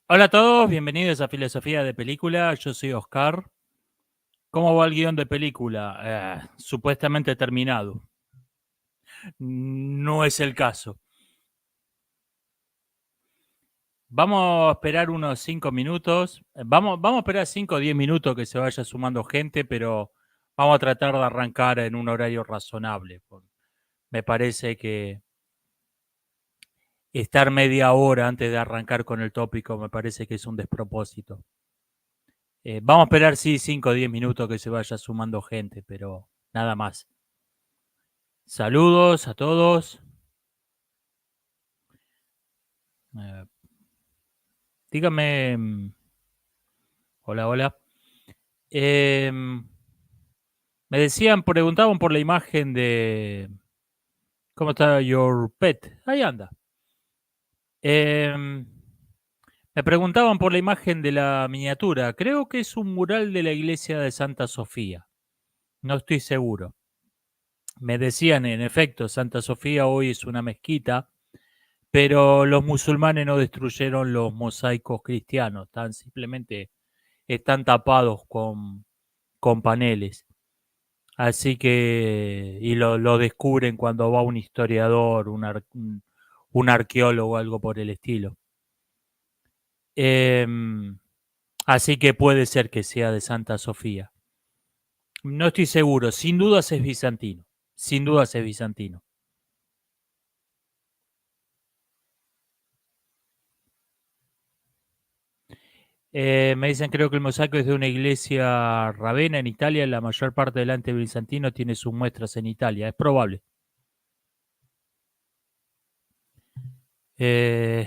Hola a todos, bienvenidos a Filosofía de Película. Yo soy Oscar. ¿Cómo va el guión de película? Supuestamente terminado. No es el caso. Vamos a esperar unos 5 minutos. Vamos a esperar 5 o 10 minutos que se vaya sumando gente, pero vamos a tratar de arrancar en un horario razonable. Me parece que estar media hora antes de arrancar con el tópico me parece que es un despropósito. Vamos a esperar, sí, 5 o 10 minutos que se vaya sumando gente, pero nada más. Saludos a todos. Eh, dígame, hola, hola. Eh, me decían, preguntaban por la imagen de cómo está your pet. Ahí anda. Eh, me preguntaban por la imagen de la miniatura. Creo que es un mural de la iglesia de Santa Sofía. No estoy seguro. Me decían, en efecto, Santa Sofía hoy es una mezquita, pero los musulmanes no destruyeron los mosaicos cristianos, están simplemente están tapados con paneles. Así que, y lo descubren cuando va un historiador, un arqueólogo, algo por el estilo. Em, así que puede ser que sea de Santa Sofía. No estoy seguro, sin dudas es bizantino. Sin dudas es bizantino. Me dicen, creo que el mosaico es de una iglesia rabena en Italia. La mayor parte del arte bizantino tiene sus muestras en Italia. Es probable. Eh,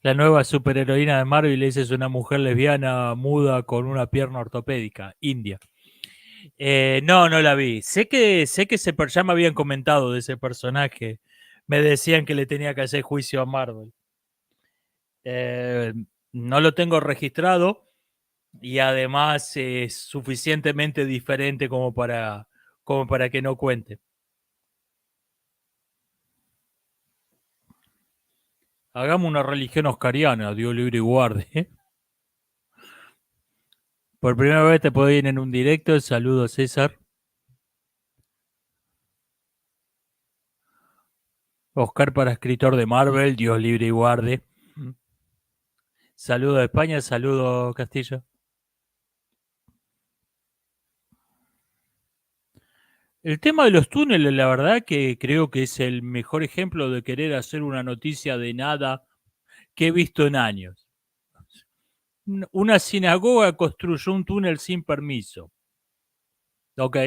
la nueva superheroína de Marvel es una mujer lesbiana muda con una pierna ortopédica, india. No, no la vi. Sé que ya me habían comentado de ese personaje. Me decían que le tenía que hacer juicio a Marvel. Eh, no lo tengo registrado y además es suficientemente diferente como para que no cuente. Hagamos una religión oscariana, Dios libre y guarde. Por primera vez te puedo ir en un directo. Saludos, César. Oscar para escritor de Marvel, Dios libre y guarde. Saludo a España, saludo Castillo. El tema de los túneles, la verdad que creo que es el mejor ejemplo de querer hacer una noticia de nada que he visto en años. Una sinagoga construyó un túnel sin permiso. Ok.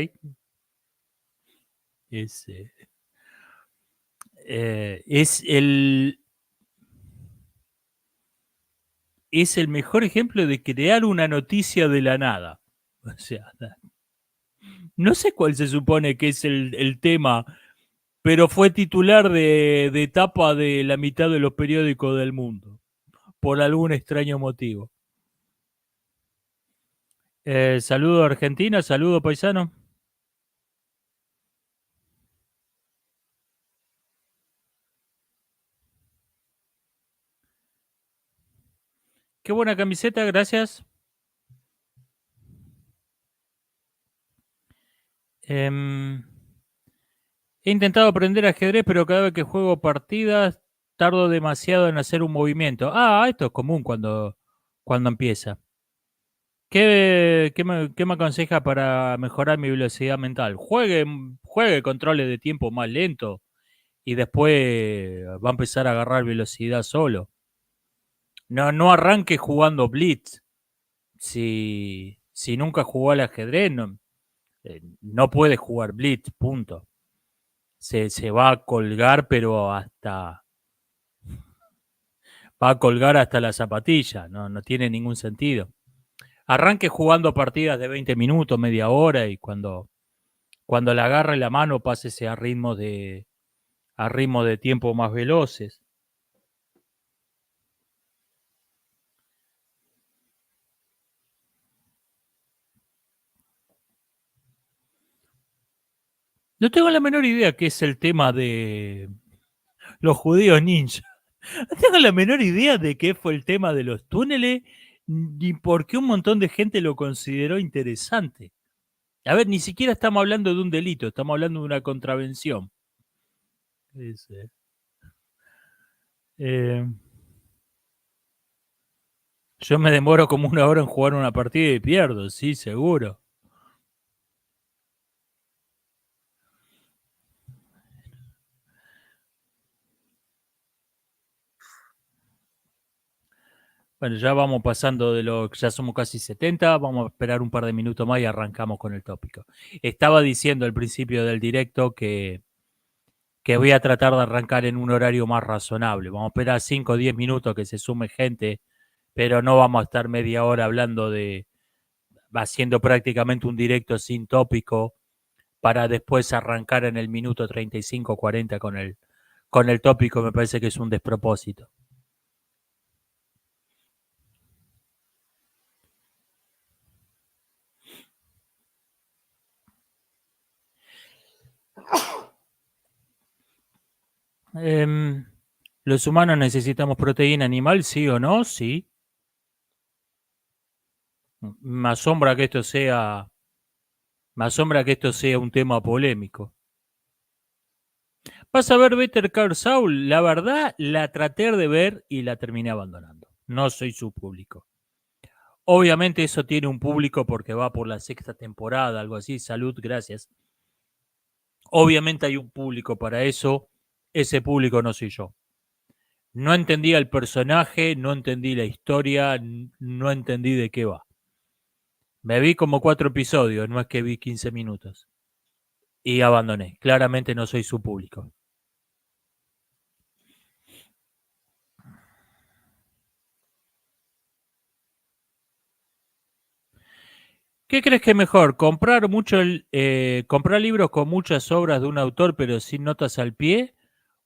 Es, eh, es, es el mejor ejemplo de crear una noticia de la nada. O sea, no sé cuál se supone que es el tema, pero fue titular de etapa de la mitad de los periódicos del mundo, por algún extraño motivo. Saludo a Argentina, saludo paisano. Qué buena camiseta, gracias. Em, he intentado aprender ajedrez, pero cada vez que juego partidas tardo demasiado en hacer un movimiento. Ah, esto es común cuando empieza. ¿Qué me aconseja para mejorar mi velocidad mental? Juegue controles de tiempo más lento y después va a empezar a agarrar velocidad solo. No arranque jugando Blitz. Si nunca jugó al ajedrez, no puede jugar Blitz, punto. Se va a colgar, pero va a colgar hasta la zapatilla, no tiene ningún sentido. Arranque jugando partidas de 20 minutos, media hora, y cuando la agarre la mano, pásese a ritmo de tiempo más veloces. No tengo la menor idea qué es el tema de los judíos ninja. No tengo la menor idea de qué fue el tema de los túneles, ni por qué un montón de gente lo consideró interesante. A ver, ni siquiera estamos hablando de un delito, estamos hablando de una contravención. Dice, eh, yo me demoro como una hora en jugar una partida y pierdo, sí, seguro. Bueno, ya vamos pasando de lo que ya somos casi 70, vamos a esperar un par de minutos más y arrancamos con el tópico. Estaba diciendo al principio del directo que voy a tratar de arrancar en un horario más razonable. Vamos a esperar 5 o 10 minutos que se sume gente, pero no vamos a estar media hora hablando de, haciendo prácticamente un directo sin tópico para después arrancar en el minuto 35 o 40 con el tópico. Me parece que es un despropósito. Eh, ¿Los humanos necesitamos proteína animal, sí o no? Sí. Me asombra que esto sea, me asombra que esto sea un tema polémico. Vas a ver Better Call Saul. La verdad, la traté de ver y la terminé abandonando. No soy su público. Obviamente eso tiene un público porque va por la sexta temporada, algo así. Salud, gracias. Obviamente hay un público para eso. Ese público no soy yo. No entendía el personaje, no entendí la historia, no entendí de qué va. Me vi como 4 episodios, no es que vi 15 minutos. Y abandoné. Claramente no soy su público. ¿Qué crees que es mejor? ¿Comprar comprar libros con muchas obras de un autor pero sin notas al pie?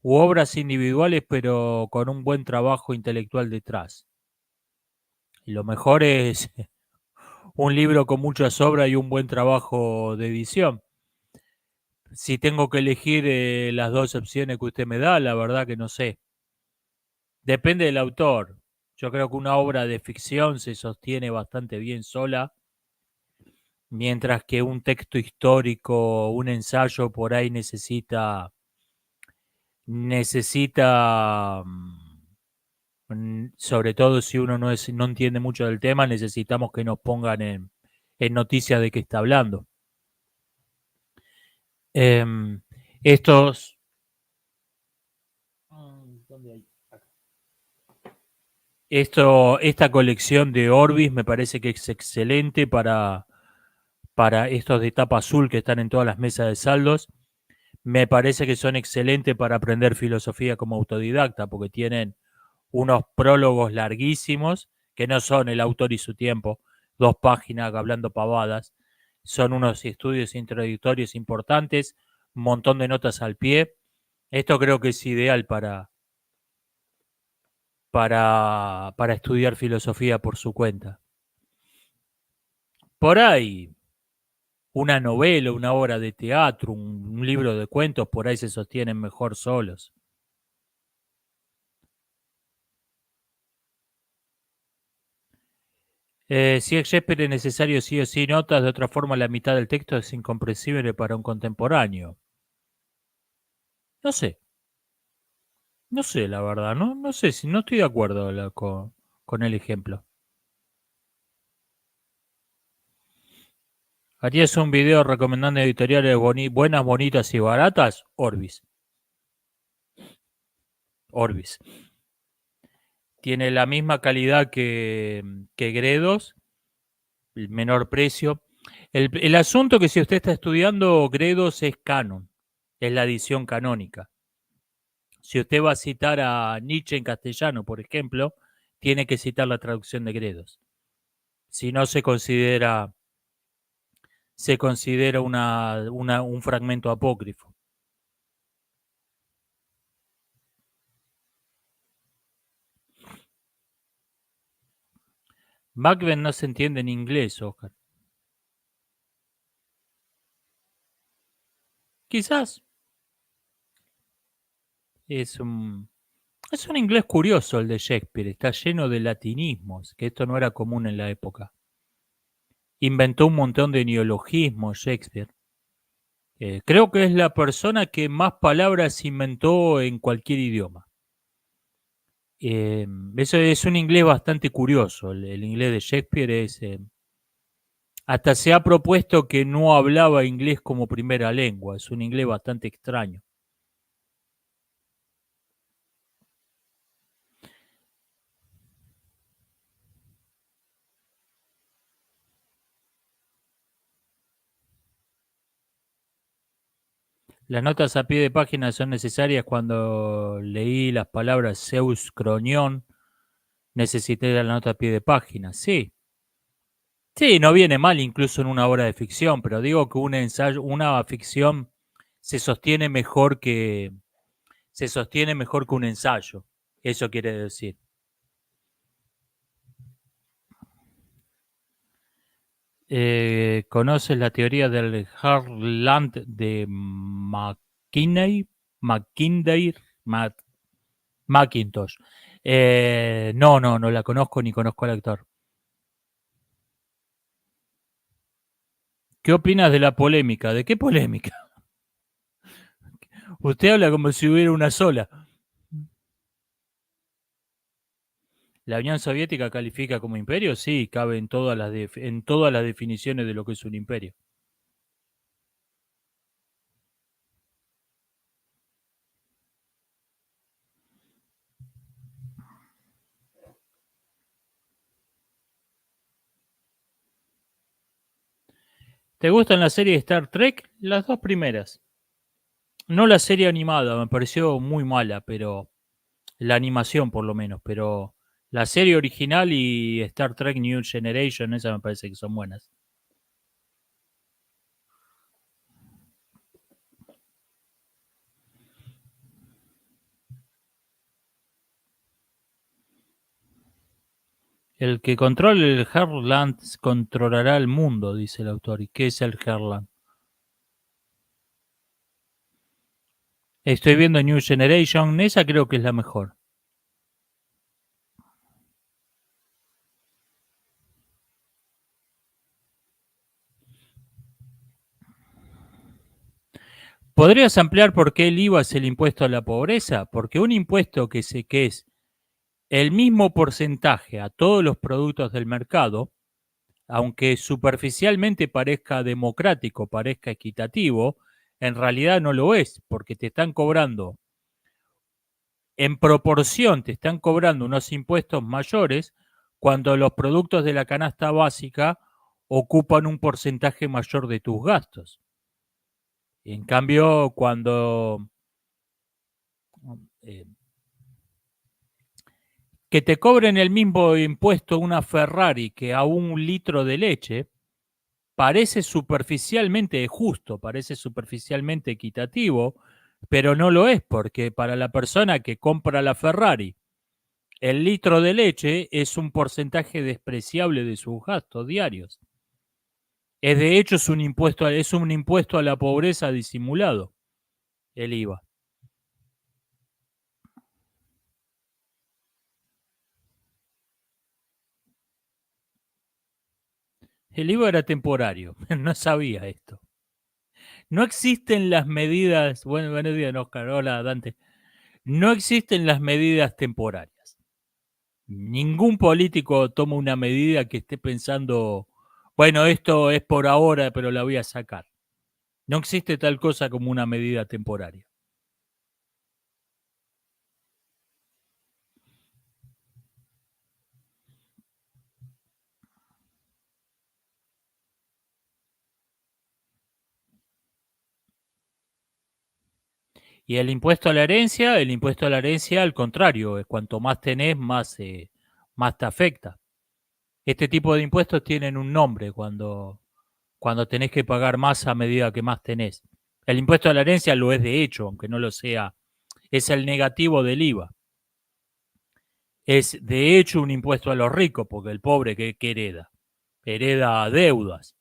¿U obras individuales pero con un buen trabajo intelectual detrás? Y lo mejor es un libro con muchas obras y un buen trabajo de edición. Si tengo que elegir las dos opciones que usted me da, la verdad que no sé. Depende del autor. Yo creo que una obra de ficción se sostiene bastante bien sola, mientras que un texto histórico, un ensayo por ahí necesita, sobre todo si uno no entiende mucho del tema, necesitamos que nos pongan en noticia de qué está hablando. Em, estos, ¿dónde hay? Esta colección de Orbis me parece que es excelente para estos de tapa azul que están en todas las mesas de saldos. Me parece que son excelentes para aprender filosofía como autodidacta, porque tienen unos prólogos larguísimos, que no son el autor y su tiempo, 2 páginas hablando pavadas, son unos estudios introductorios importantes, un montón de notas al pie. Esto creo que es ideal para estudiar filosofía por su cuenta. Por ahí, una novela, una obra de teatro, un libro de cuentos, por ahí se sostienen mejor solos. Si es Shakespeare es necesario sí o sí notas, de otra forma la mitad del texto es incomprensible para un contemporáneo. No sé, no sé la verdad, no sé si no estoy de acuerdo con el ejemplo. ¿Harías un video recomendando editoriales buenas, bonitas y baratas? Orbis. Orbis. Tiene la misma calidad que Gredos, el menor precio. El asunto que si usted está estudiando Gredos es canon, es la edición canónica. Si usted va a citar a Nietzsche en castellano, por ejemplo, tiene que citar la traducción de Gredos. Si no se considera un fragmento apócrifo. Macbeth no se entiende en inglés, Oscar. Quizás es un... Es un inglés curioso el de Shakespeare, está lleno de latinismos, que esto no era común en la época. Inventó un montón de neologismos Shakespeare. Creo que es la persona que más palabras inventó en cualquier idioma. Eso es un inglés bastante curioso. El inglés de Shakespeare es... hasta se ha propuesto que no hablaba inglés como primera lengua. Es un inglés bastante extraño. Las notas a pie de página son necesarias cuando leí las palabras Zeus Cronión. Necesité la nota a pie de página. Sí, sí, no viene mal incluso en una obra de ficción, pero digo que un ensayo, una ficción se sostiene mejor que se sostiene mejor que un ensayo. Eso quiere decir. ¿Conoces la teoría del Heartland de McKinney? McKinney, Macintosh. No la conozco ni conozco al actor. ¿Qué opinas de la polémica? ¿De qué polémica? Usted habla como si hubiera una sola. ¿La Unión Soviética califica como imperio? Sí, cabe en todas las definiciones de lo que es un imperio. ¿Te gustan la serie de Star Trek? Las dos primeras. No la serie animada, me pareció muy mala, pero la animación por lo menos, pero la serie original y Star Trek New Generation, esas me parece que son buenas. El que controle el Heartland controlará el mundo, dice el autor. ¿Y qué es el Heartland? Estoy viendo New Generation, esa creo que es la mejor. ¿Podrías ampliar por qué el IVA es el impuesto a la pobreza? Porque un impuesto que es el mismo porcentaje a todos los productos del mercado, aunque superficialmente parezca democrático, parezca equitativo, en realidad no lo es, porque te están cobrando, en proporción, te están cobrando unos impuestos mayores cuando los productos de la canasta básica ocupan un porcentaje mayor de tus gastos. En cambio, cuando eh, que te cobren el mismo impuesto una Ferrari que a un litro de leche, parece superficialmente justo, parece superficialmente equitativo, pero no lo es, porque para la persona que compra la Ferrari, el litro de leche es un porcentaje despreciable de sus gastos diarios. Es de hecho es un impuesto a la pobreza disimulado, el IVA. El IVA era temporario, no sabía esto. No existen las medidas, bueno, buenos días, Oscar, hola Dante. No existen las medidas temporarias. Ningún político toma una medida que esté pensando, bueno, esto es por ahora, pero la voy a sacar. No existe tal cosa como una medida temporaria. Y el impuesto a la herencia, al contrario, es cuanto más tenés, más te afecta. Este tipo de impuestos tienen un nombre cuando tenés que pagar más a medida que más tenés. El impuesto a la herencia lo es de hecho, aunque no lo sea. Es el negativo del IVA. Es de hecho un impuesto a los ricos, porque el pobre que hereda, hereda deudas.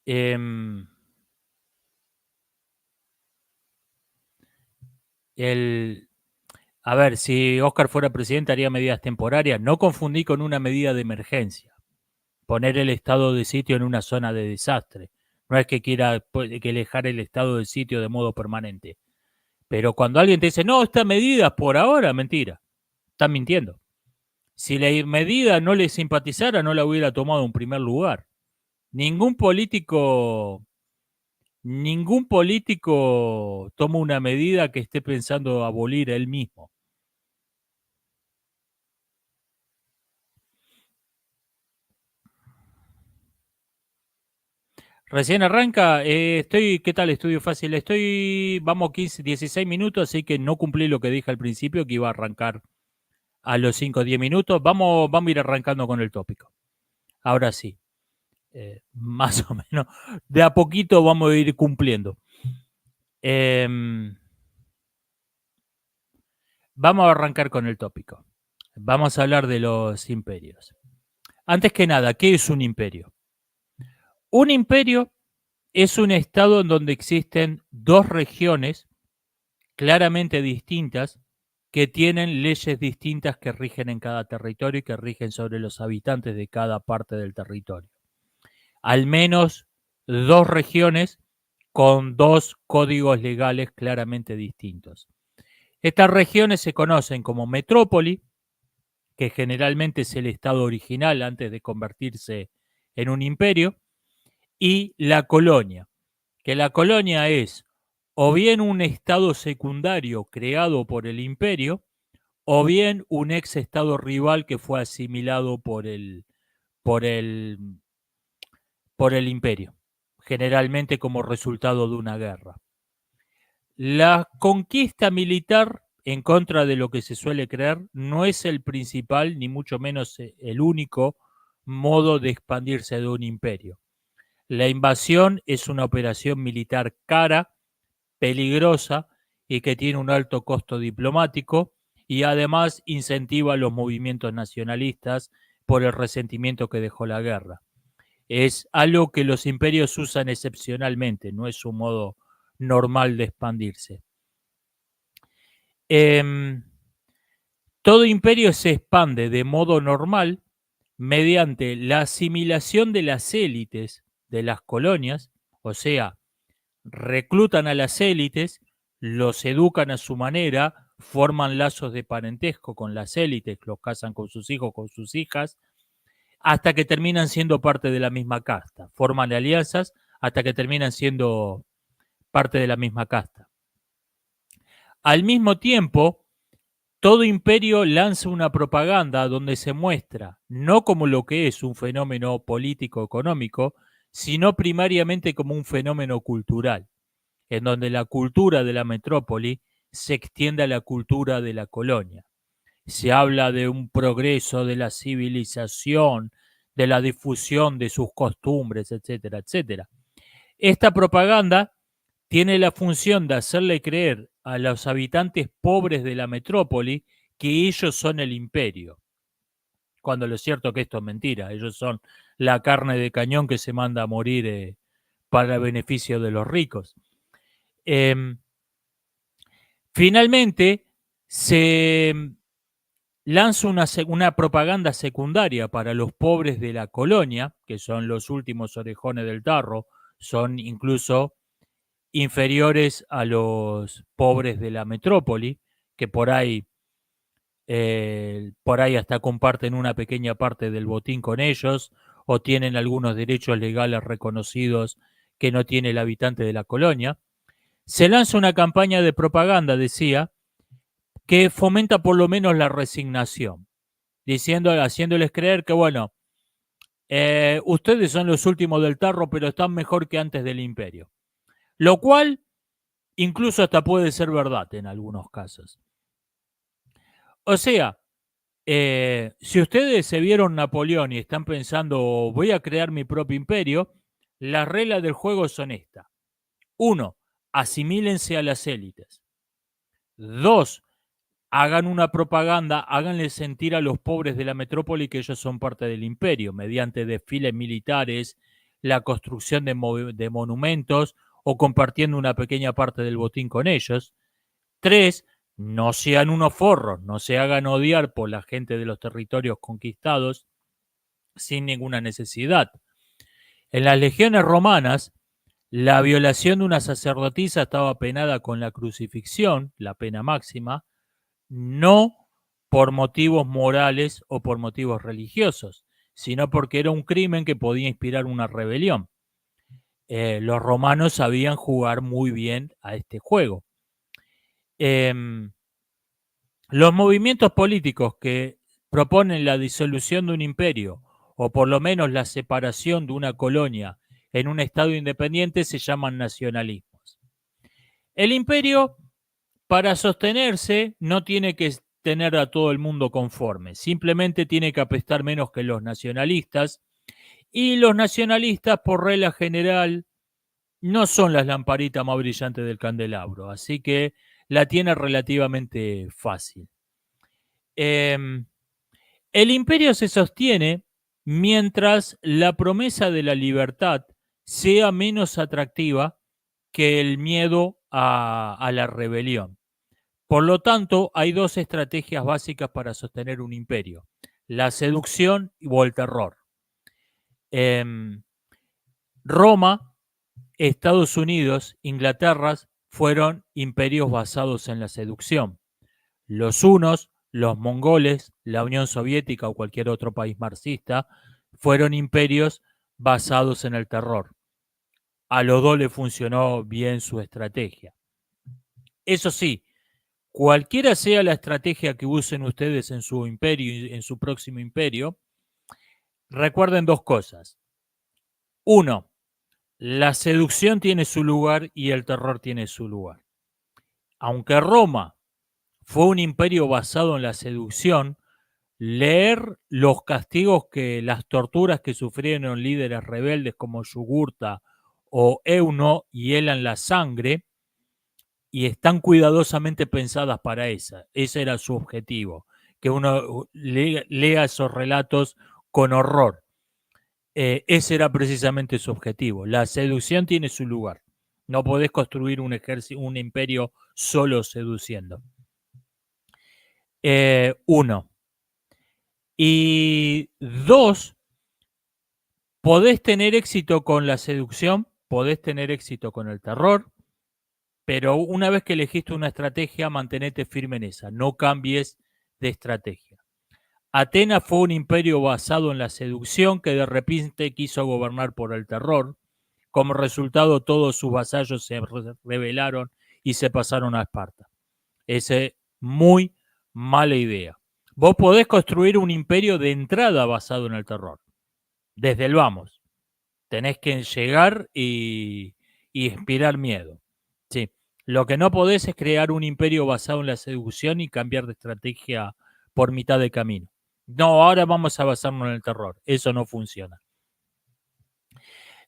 Em, A ver, si Oscar fuera presidente haría medidas temporarias. No confundí con una medida de emergencia. Poner el estado de sitio en una zona de desastre. No es que quiera que dejar el estado de sitio de modo permanente. Pero cuando alguien te dice, no, esta medida por ahora, mentira. Están mintiendo. Si la medida no le simpatizara, no la hubiera tomado en primer lugar. Ningún político toma una medida que esté pensando abolir él mismo. Recién arranca, ¿qué tal? Estudio fácil. Vamos 15, 16 minutos, así que no cumplí lo que dije al principio, que iba a arrancar a los 5 o 10 minutos. Vamos a ir arrancando con el tópico. Ahora sí, más o menos, de a poquito vamos a ir cumpliendo. Vamos a arrancar con el tópico. Vamos a hablar de los imperios. Antes que nada, ¿qué es un imperio? Un imperio es un estado en donde existen dos regiones claramente distintas que tienen leyes distintas que rigen en cada territorio y que rigen sobre los habitantes de cada parte del territorio. Al menos dos regiones con dos códigos legales claramente distintos. Estas regiones se conocen como metrópoli, que generalmente es el estado original antes de convertirse en un imperio, y la colonia, que la colonia es o bien un estado secundario creado por el imperio, o bien un ex estado rival que fue asimilado por el, por el imperio, generalmente como resultado de una guerra. La conquista militar, en contra de lo que se suele creer, no es el principal, ni mucho menos el único modo de expandirse de un imperio. La invasión es una operación militar cara, peligrosa y que tiene un alto costo diplomático y además incentiva los movimientos nacionalistas por el resentimiento que dejó la guerra. Es algo que los imperios usan excepcionalmente, no es un modo normal de expandirse. Todo imperio se expande de modo normal mediante la asimilación de las élites de las colonias, o sea, reclutan a las élites, los educan a su manera, forman lazos de parentesco con las élites, los casan con sus hijos, con sus hijas, hasta que terminan siendo parte de la misma casta. Forman alianzas hasta que terminan siendo parte de la misma casta. Al mismo tiempo, todo imperio lanza una propaganda donde se muestra no como lo que es un fenómeno político-económico, sino primariamente como un fenómeno cultural, en donde la cultura de la metrópoli se extiende a la cultura de la colonia. Se habla de un progreso de la civilización, de la difusión de sus costumbres, etcétera, etcétera. Esta propaganda tiene la función de hacerle creer a los habitantes pobres de la metrópoli que ellos son el imperio, cuando lo cierto que esto es mentira, ellos son la carne de cañón que se manda a morir para el beneficio de los ricos. Finalmente, se lanza una propaganda secundaria para los pobres de la colonia, que son los últimos orejones del tarro, son incluso inferiores a los pobres de la metrópoli, que por ahí hasta comparten una pequeña parte del botín con ellos o tienen algunos derechos legales reconocidos que no tiene el habitante de la colonia. Se lanza una campaña de propaganda, decía, que fomenta por lo menos la resignación, haciéndoles creer que, bueno, ustedes son los últimos del tarro, pero están mejor que antes del imperio. Lo cual incluso hasta puede ser verdad en algunos casos. O sea, si ustedes se vieron Napoleón y están pensando, voy a crear mi propio imperio, las reglas del juego son estas. 1. Asimílense a las élites. 2. Hagan una propaganda, háganle sentir a los pobres de la metrópoli que ellos son parte del imperio, mediante desfiles militares, la construcción de monumentos o compartiendo una pequeña parte del botín con ellos. 3, no sean unos forros, no se hagan odiar por la gente de los territorios conquistados sin ninguna necesidad. En las legiones romanas, la violación de una sacerdotisa estaba penada con la crucifixión, la pena máxima, no por motivos morales o por motivos religiosos, sino porque era un crimen que podía inspirar una rebelión. Los romanos sabían jugar muy bien a este juego. Los movimientos políticos que proponen la disolución de un imperio o por lo menos la separación de una colonia en un estado independiente se llaman nacionalismos. El imperio, para sostenerse, no tiene que tener a todo el mundo conforme, simplemente tiene que apestar menos que los nacionalistas, y los nacionalistas, por regla general, no son las lamparitas más brillantes del candelabro, así que la tiene relativamente fácil. El imperio se sostiene mientras la promesa de la libertad sea menos atractiva que el miedo a la rebelión. Por lo tanto, hay dos estrategias básicas para sostener un imperio: la seducción o el terror. Roma, Estados Unidos, Inglaterra fueron imperios basados en la seducción. Los hunos, los mongoles, la Unión Soviética o cualquier otro país marxista fueron imperios basados en el terror. A los dos les funcionó bien su estrategia. Eso sí, cualquiera sea la estrategia que usen ustedes en su imperio, en su próximo imperio, recuerden dos cosas. Uno, la seducción tiene su lugar y el terror tiene su lugar. Aunque Roma fue un imperio basado en la seducción, leer los castigos las torturas que sufrieron líderes rebeldes como Yugurta o Euno y Helan la Sangre, y están cuidadosamente pensadas para esa. Ese era su objetivo, que uno lea esos relatos con horror. Ese era precisamente su objetivo. La seducción tiene su lugar. No podés construir un ejército, un imperio solo seduciendo. Uno. Y dos, podés tener éxito con la seducción, podés tener éxito con el terror, pero una vez que elegiste una estrategia, mantenete firme en esa, no cambies de estrategia. Atenas fue un imperio basado en la seducción que de repente quiso gobernar por el terror. Como resultado, todos sus vasallos se rebelaron y se pasaron a Esparta. Esa es muy mala idea. Vos podés construir un imperio de entrada basado en el terror. Desde el vamos. Tenés que llegar y inspirar miedo. Sí. Lo que no podés es crear un imperio basado en la seducción y cambiar de estrategia por mitad de camino. No, ahora vamos a basarnos en el terror. Eso no funciona.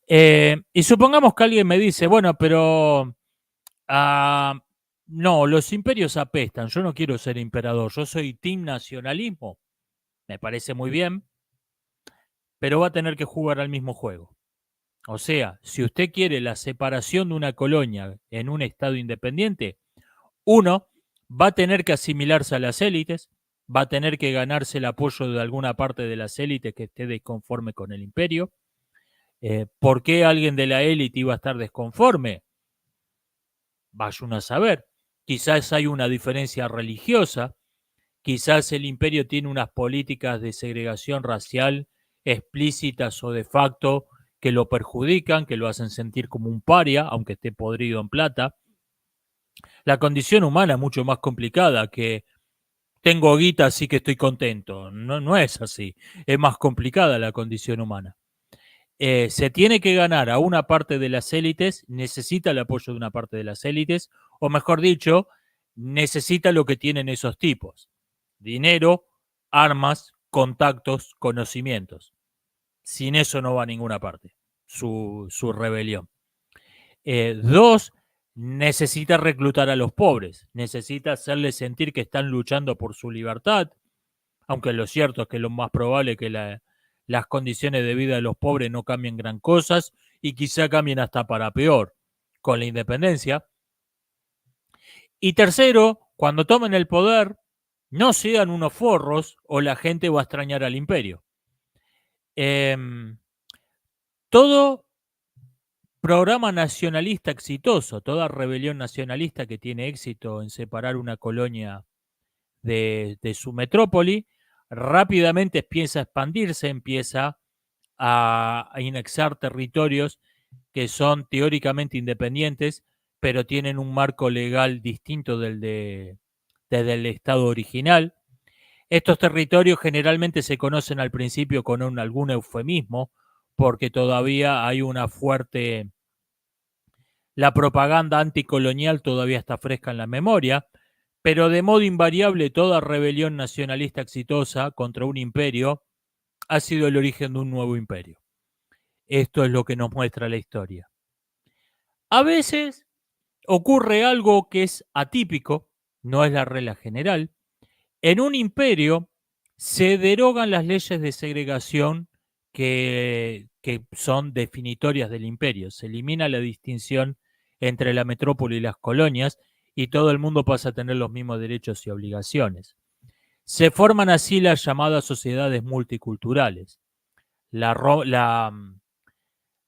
Y supongamos que alguien me dice, bueno, pero no, los imperios apestan. Yo no quiero ser emperador. Yo soy team nacionalismo. Me parece muy bien, pero va a tener que jugar al mismo juego. O sea, si usted quiere la separación de una colonia en un estado independiente, uno va a tener que asimilarse a las élites, va a tener que ganarse el apoyo de alguna parte de las élites que esté desconforme con el imperio. ¿Por qué alguien de la élite iba a estar desconforme? Vaya uno a saber. Quizás hay una diferencia religiosa, quizás el imperio tiene unas políticas de segregación racial explícitas o de facto que lo perjudican, que lo hacen sentir como un paria, aunque esté podrido en plata. La condición humana es mucho más complicada que tengo guita, así que estoy contento. No, no es así. Es más complicada la condición humana. Se tiene que ganar a una parte de las élites, necesita el apoyo de una parte de las élites, o mejor dicho, necesita lo que tienen esos tipos: dinero, armas, contactos, conocimientos. Sin eso no va a ninguna parte su rebelión. Dos, necesita reclutar a los pobres, necesita hacerles sentir que están luchando por su libertad, aunque lo cierto es que lo más probable es que las condiciones de vida de los pobres no cambien gran cosas y quizá cambien hasta para peor con la independencia. Y tercero, cuando tomen el poder, no sean unos forros o la gente va a extrañar al imperio. Todo programa nacionalista exitoso, toda rebelión nacionalista que tiene éxito en separar una colonia de su metrópoli, rápidamente empieza a expandirse, empieza a inexar territorios que son teóricamente independientes, pero tienen un marco legal distinto desde el Estado original. Estos territorios generalmente se conocen al principio con algún eufemismo, porque todavía hay una fuerte... La propaganda anticolonial todavía está fresca en la memoria, pero de modo invariable toda rebelión nacionalista exitosa contra un imperio ha sido el origen de un nuevo imperio. Esto es lo que nos muestra la historia. A veces ocurre algo que es atípico, no es la regla general. En un imperio se derogan las leyes de segregación que son definitorias del imperio. Se elimina la distinción entre la metrópoli y las colonias y todo el mundo pasa a tener los mismos derechos y obligaciones. Se forman así las llamadas sociedades multiculturales. La,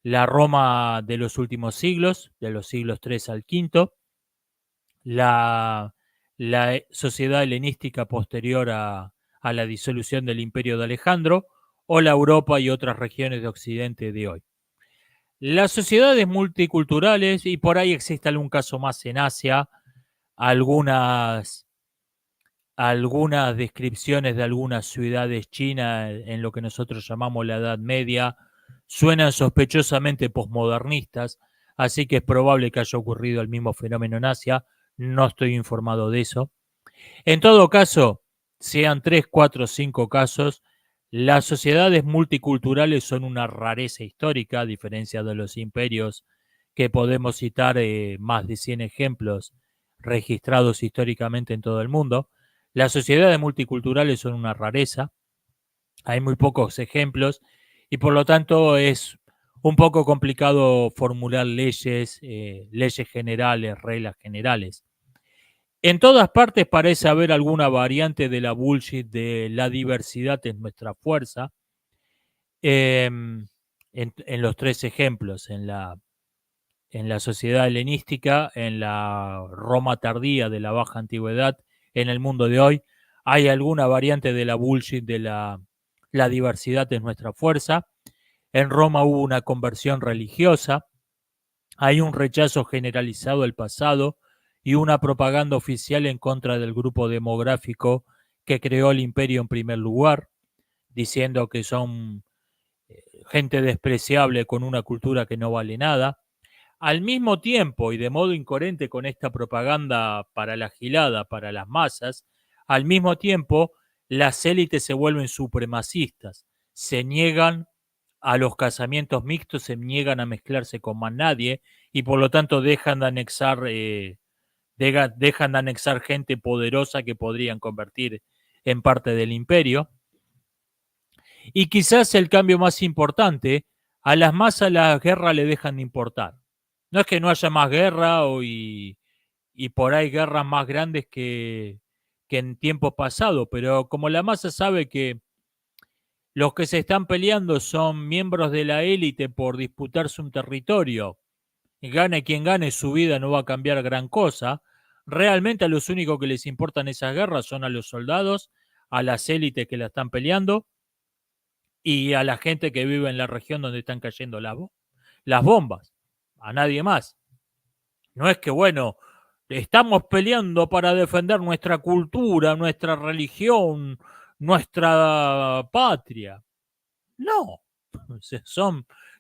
la Roma de los últimos siglos, de los siglos III al V, la sociedad helenística posterior a la disolución del imperio de Alejandro, o la Europa y otras regiones de Occidente de hoy. Las sociedades multiculturales, y por ahí existe algún caso más en Asia, algunas descripciones de algunas ciudades chinas en lo que nosotros llamamos la Edad Media, suenan sospechosamente posmodernistas, así que es probable que haya ocurrido el mismo fenómeno en Asia, no estoy informado de eso. En todo caso, sean 3, 4, 5 casos, las sociedades multiculturales son una rareza histórica, a diferencia de los imperios que podemos citar más de 100 ejemplos registrados históricamente en todo el mundo. Las sociedades multiculturales son una rareza, hay muy pocos ejemplos y por lo tanto es un poco complicado formular leyes, leyes generales, reglas generales. En todas partes parece haber alguna variante de la bullshit de la diversidad es nuestra fuerza. En los 3 ejemplos, en la sociedad helenística, en la Roma tardía de la baja antigüedad, en el mundo de hoy, hay alguna variante de la bullshit de la diversidad es nuestra fuerza. En Roma hubo una conversión religiosa, hay un rechazo generalizado del pasado y una propaganda oficial en contra del grupo demográfico que creó el imperio en primer lugar, diciendo que son gente despreciable con una cultura que no vale nada. Al mismo tiempo, y de modo incoherente con esta propaganda para la gilada, para las masas, al mismo tiempo las élites se vuelven supremacistas, se niegan a los casamientos mixtos, se niegan a mezclarse con más nadie y por lo tanto dejan de anexar gente poderosa que podrían convertir en parte del imperio. Y quizás el cambio más importante, a las masas la guerra le dejan de importar. No es que no haya más guerra y por ahí guerras más grandes que en tiempos pasados, pero como la masa sabe que los que se están peleando son miembros de la élite por disputarse un territorio, y gane quien gane, su vida no va a cambiar gran cosa, realmente a los únicos que les importan esas guerras son a los soldados, a las élites que la están peleando y a la gente que vive en la región donde están cayendo las bombas, a nadie más. No es que, bueno, estamos peleando para defender nuestra cultura, nuestra religión, nuestra patria. No,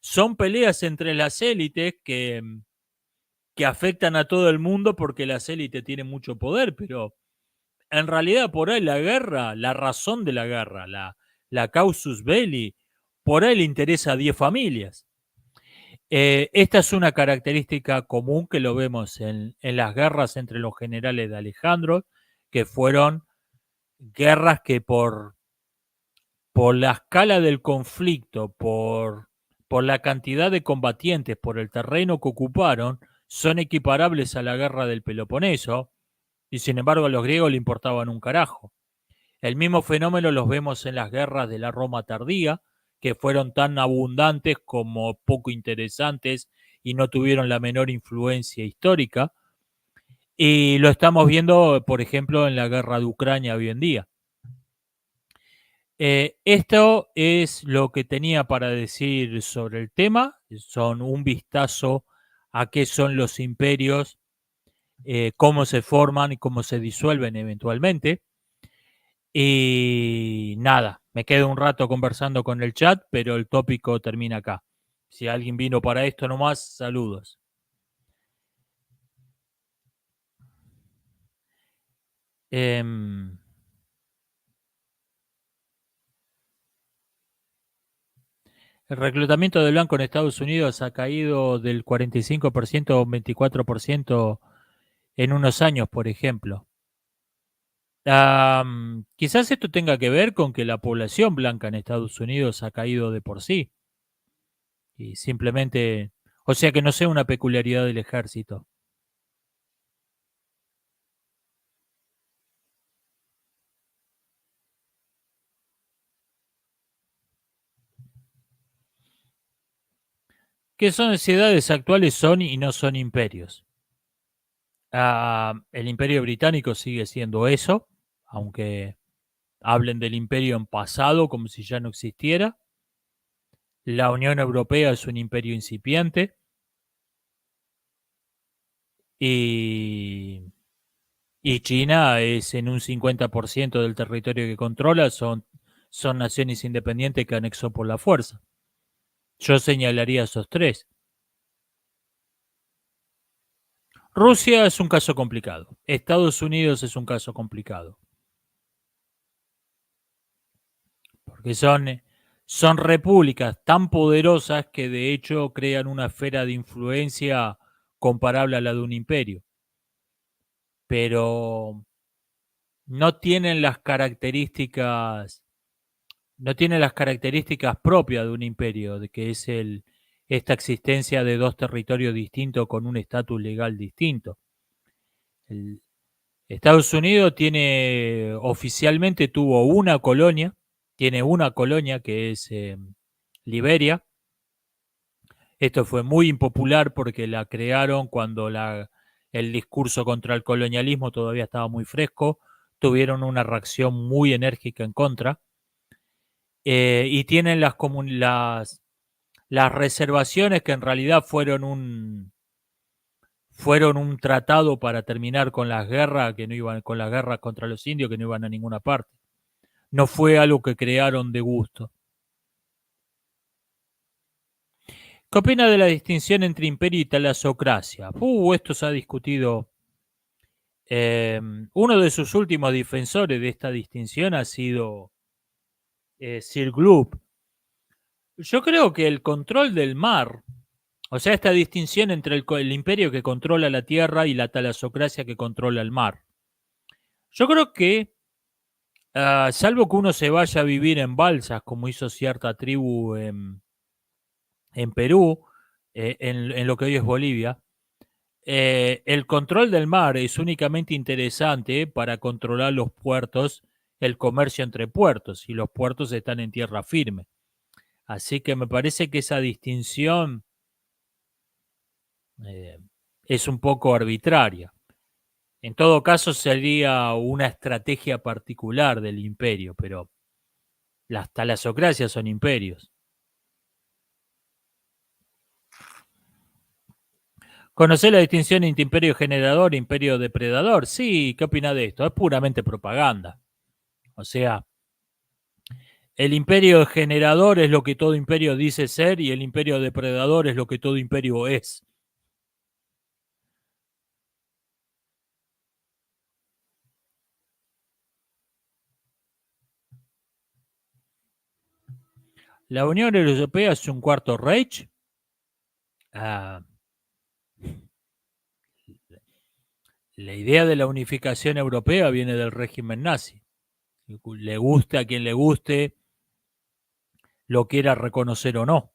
son peleas entre las élites que afectan a todo el mundo porque las élites tienen mucho poder, pero en realidad por ahí la guerra, la razón de la guerra, la causus belli, por ahí le interesa a 10 familias. Esta es una característica común que lo vemos en las guerras entre los generales de Alejandro, que fueron guerras que por la escala del conflicto, por la cantidad de combatientes, por el terreno que ocuparon, son equiparables a la guerra del Peloponeso. Y sin embargo a los griegos le importaban un carajo. El mismo fenómeno los vemos en las guerras de la Roma tardía, que fueron tan abundantes como poco interesantes y no tuvieron la menor influencia histórica. Y lo estamos viendo, por ejemplo, en la guerra de Ucrania hoy en día. Esto es lo que tenía para decir sobre el tema. Son un vistazo a qué son los imperios, cómo se forman y cómo se disuelven eventualmente. Y nada, me quedo un rato conversando con el chat, pero el tópico termina acá. Si alguien vino para esto nomás, saludos. Em, el reclutamiento de blanco en Estados Unidos ha caído del 45% a un 24% en unos años, por ejemplo. Quizás esto tenga que ver con que la población blanca en Estados Unidos ha caído de por sí. Y simplemente, o sea que no sea una peculiaridad del ejército. ¿Qué sociedades actuales son y no son imperios? El imperio británico sigue siendo eso, aunque hablen del imperio en pasado como si ya no existiera. La Unión Europea es un imperio incipiente y, y China es en un 50% del territorio que controla, son naciones independientes que anexó por la fuerza. Yo señalaría esos tres. Rusia es un caso complicado. Estados Unidos es un caso complicado. Porque son repúblicas tan poderosas que de hecho crean una esfera de influencia comparable a la de un imperio. Pero no tienen las características, no tienen las características propias de un imperio, de que es esta existencia de dos territorios distintos con un estatus legal distinto. El, Estados Unidos oficialmente tuvo una colonia, tiene una colonia que es Liberia. Esto fue muy impopular porque la crearon cuando el discurso contra el colonialismo todavía estaba muy fresco. Tuvieron una reacción muy enérgica en contra. Y tienen las reservaciones que en realidad fueron un tratado para terminar con las guerras que no iban, con las guerras contra los indios que no iban a ninguna parte. No fue algo que crearon de gusto. ¿Qué opina de la distinción entre imperio y talasocracia? Esto se ha discutido. Uno de sus últimos defensores de esta distinción ha sido Sir Gloop. Yo creo que el control del mar, o sea, esta distinción entre el imperio que controla la tierra y la talasocracia que controla el mar. Yo creo que, salvo que uno se vaya a vivir en balsas, como hizo cierta tribu en Perú, en lo que hoy es Bolivia, el control del mar es únicamente interesante para controlar los puertos, el comercio entre puertos, y los puertos están en tierra firme. Así que me parece que esa distinción eh, es un poco arbitraria. En todo caso, sería una estrategia particular del imperio, pero las talasocracias son imperios. ¿Conocer la distinción entre imperio generador e imperio depredador? Sí, ¿qué opina de esto? Es puramente propaganda. O sea, el imperio generador es lo que todo imperio dice ser y el imperio depredador es lo que todo imperio es. ¿La Unión Europea es un cuarto Reich? Ah, la idea de la unificación europea viene del régimen nazi. Le guste a quien le guste, lo quiera reconocer o no.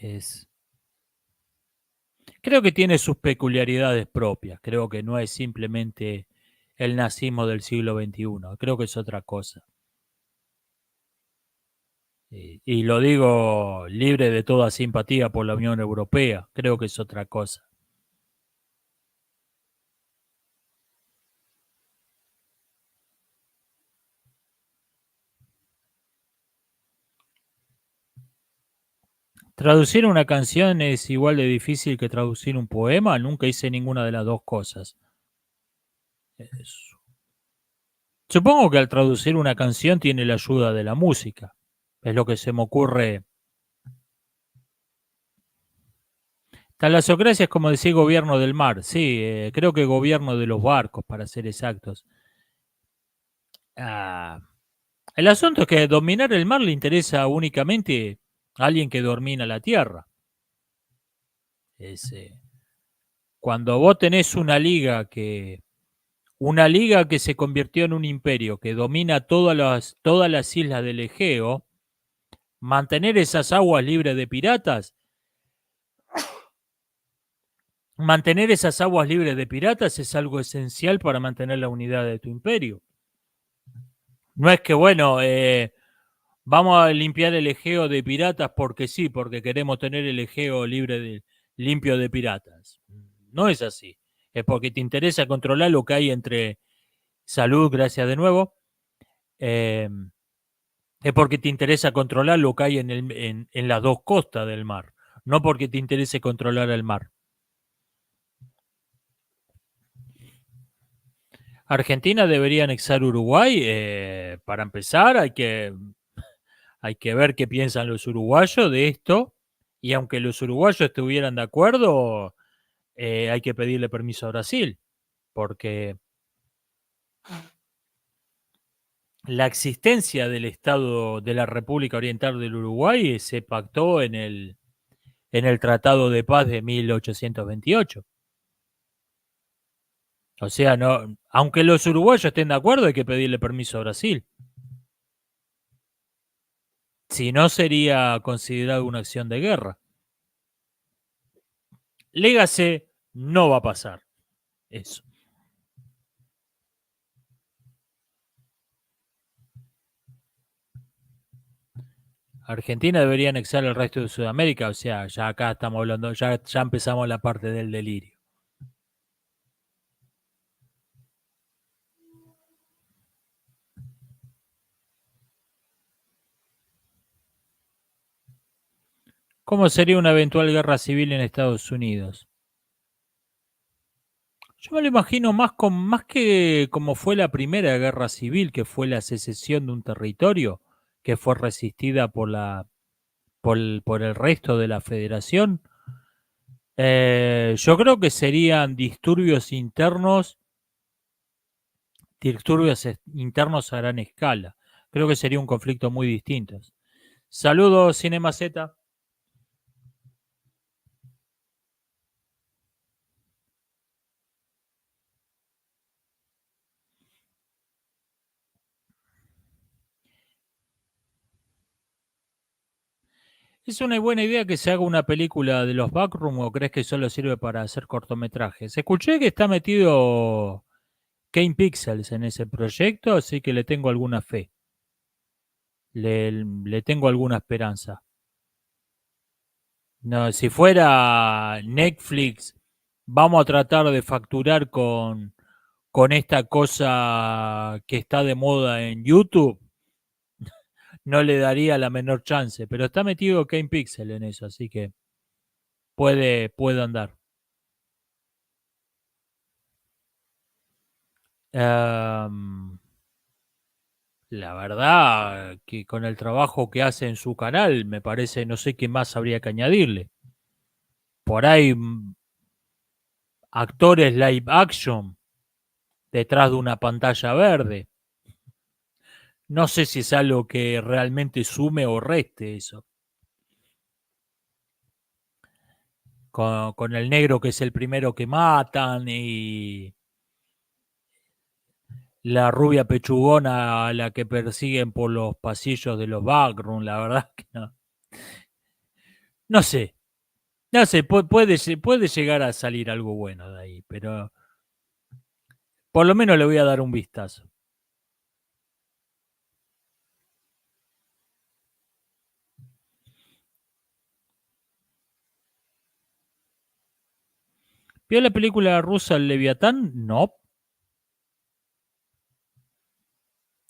Es, creo que tiene sus peculiaridades propias. Creo que no es simplemente el nazismo del siglo XXI. Creo que es otra cosa. Y lo digo libre de toda simpatía por la Unión Europea. Creo que es otra cosa. Traducir una canción es igual de difícil que traducir un poema. Nunca hice ninguna de las dos cosas. Supongo que al traducir una canción tiene la ayuda de la música. Es lo que se me ocurre. Talasocracia es como decir gobierno del mar. Sí, creo que gobierno de los barcos, para ser exactos. Ah, el asunto es que dominar el mar le interesa únicamente a alguien que domina la tierra. Es, cuando vos tenés una liga que se convirtió en un imperio que domina todas las islas del Egeo, mantener esas aguas libres de piratas, mantener esas aguas libres de piratas es algo esencial para mantener la unidad de tu imperio. No es que, bueno, vamos a limpiar el Egeo de piratas porque sí, porque queremos tener el Egeo limpio de piratas. No es así. Es porque te interesa controlar lo que hay entre salud, gracias de nuevo. eh, es porque te interesa controlar lo que hay en las dos costas del mar. No porque te interese controlar el mar. Argentina debería anexar Uruguay. Para empezar, hay que ver qué piensan los uruguayos de esto. Y aunque los uruguayos estuvieran de acuerdo, hay que pedirle permiso a Brasil, porque la existencia del Estado de la República Oriental del Uruguay se pactó en el Tratado de Paz de 1828. O sea, no, aunque los uruguayos estén de acuerdo, hay que pedirle permiso a Brasil. Si no, sería considerado una acción de guerra. Légase, no va a pasar eso. Argentina debería anexar el resto de Sudamérica, o sea, ya acá estamos hablando, ya empezamos la parte del delirio. ¿Cómo sería una eventual guerra civil en Estados Unidos? Yo me lo imagino más que como fue la primera guerra civil, que fue la secesión de un territorio que fue resistida por el resto de la federación. Yo creo que serían disturbios internos a gran escala. Creo que sería un conflicto muy distinto. Saludos, Cinema Z. ¿Es una buena idea que se haga una película de los Backroom o crees que solo sirve para hacer cortometrajes? Escuché que está metido Kane Pixels en ese proyecto, así que le tengo alguna fe. Le tengo alguna esperanza. No, si fuera Netflix, vamos a tratar de facturar con esta cosa que está de moda en YouTube, no le daría la menor chance, pero está metido Kane Pixel en eso, así que puede andar. Em, la verdad que con el trabajo que hace en su canal, me parece, no sé qué más habría que añadirle. Por ahí actores live action detrás de una pantalla verde. No sé si es algo que realmente sume o reste eso. Con el negro que es el primero que matan y la rubia pechugona a la que persiguen por los pasillos de los backroom, la verdad que no. No sé, no sé, puede llegar a salir algo bueno de ahí, pero por lo menos le voy a dar un vistazo. ¿Vio la película rusa El Leviatán? No.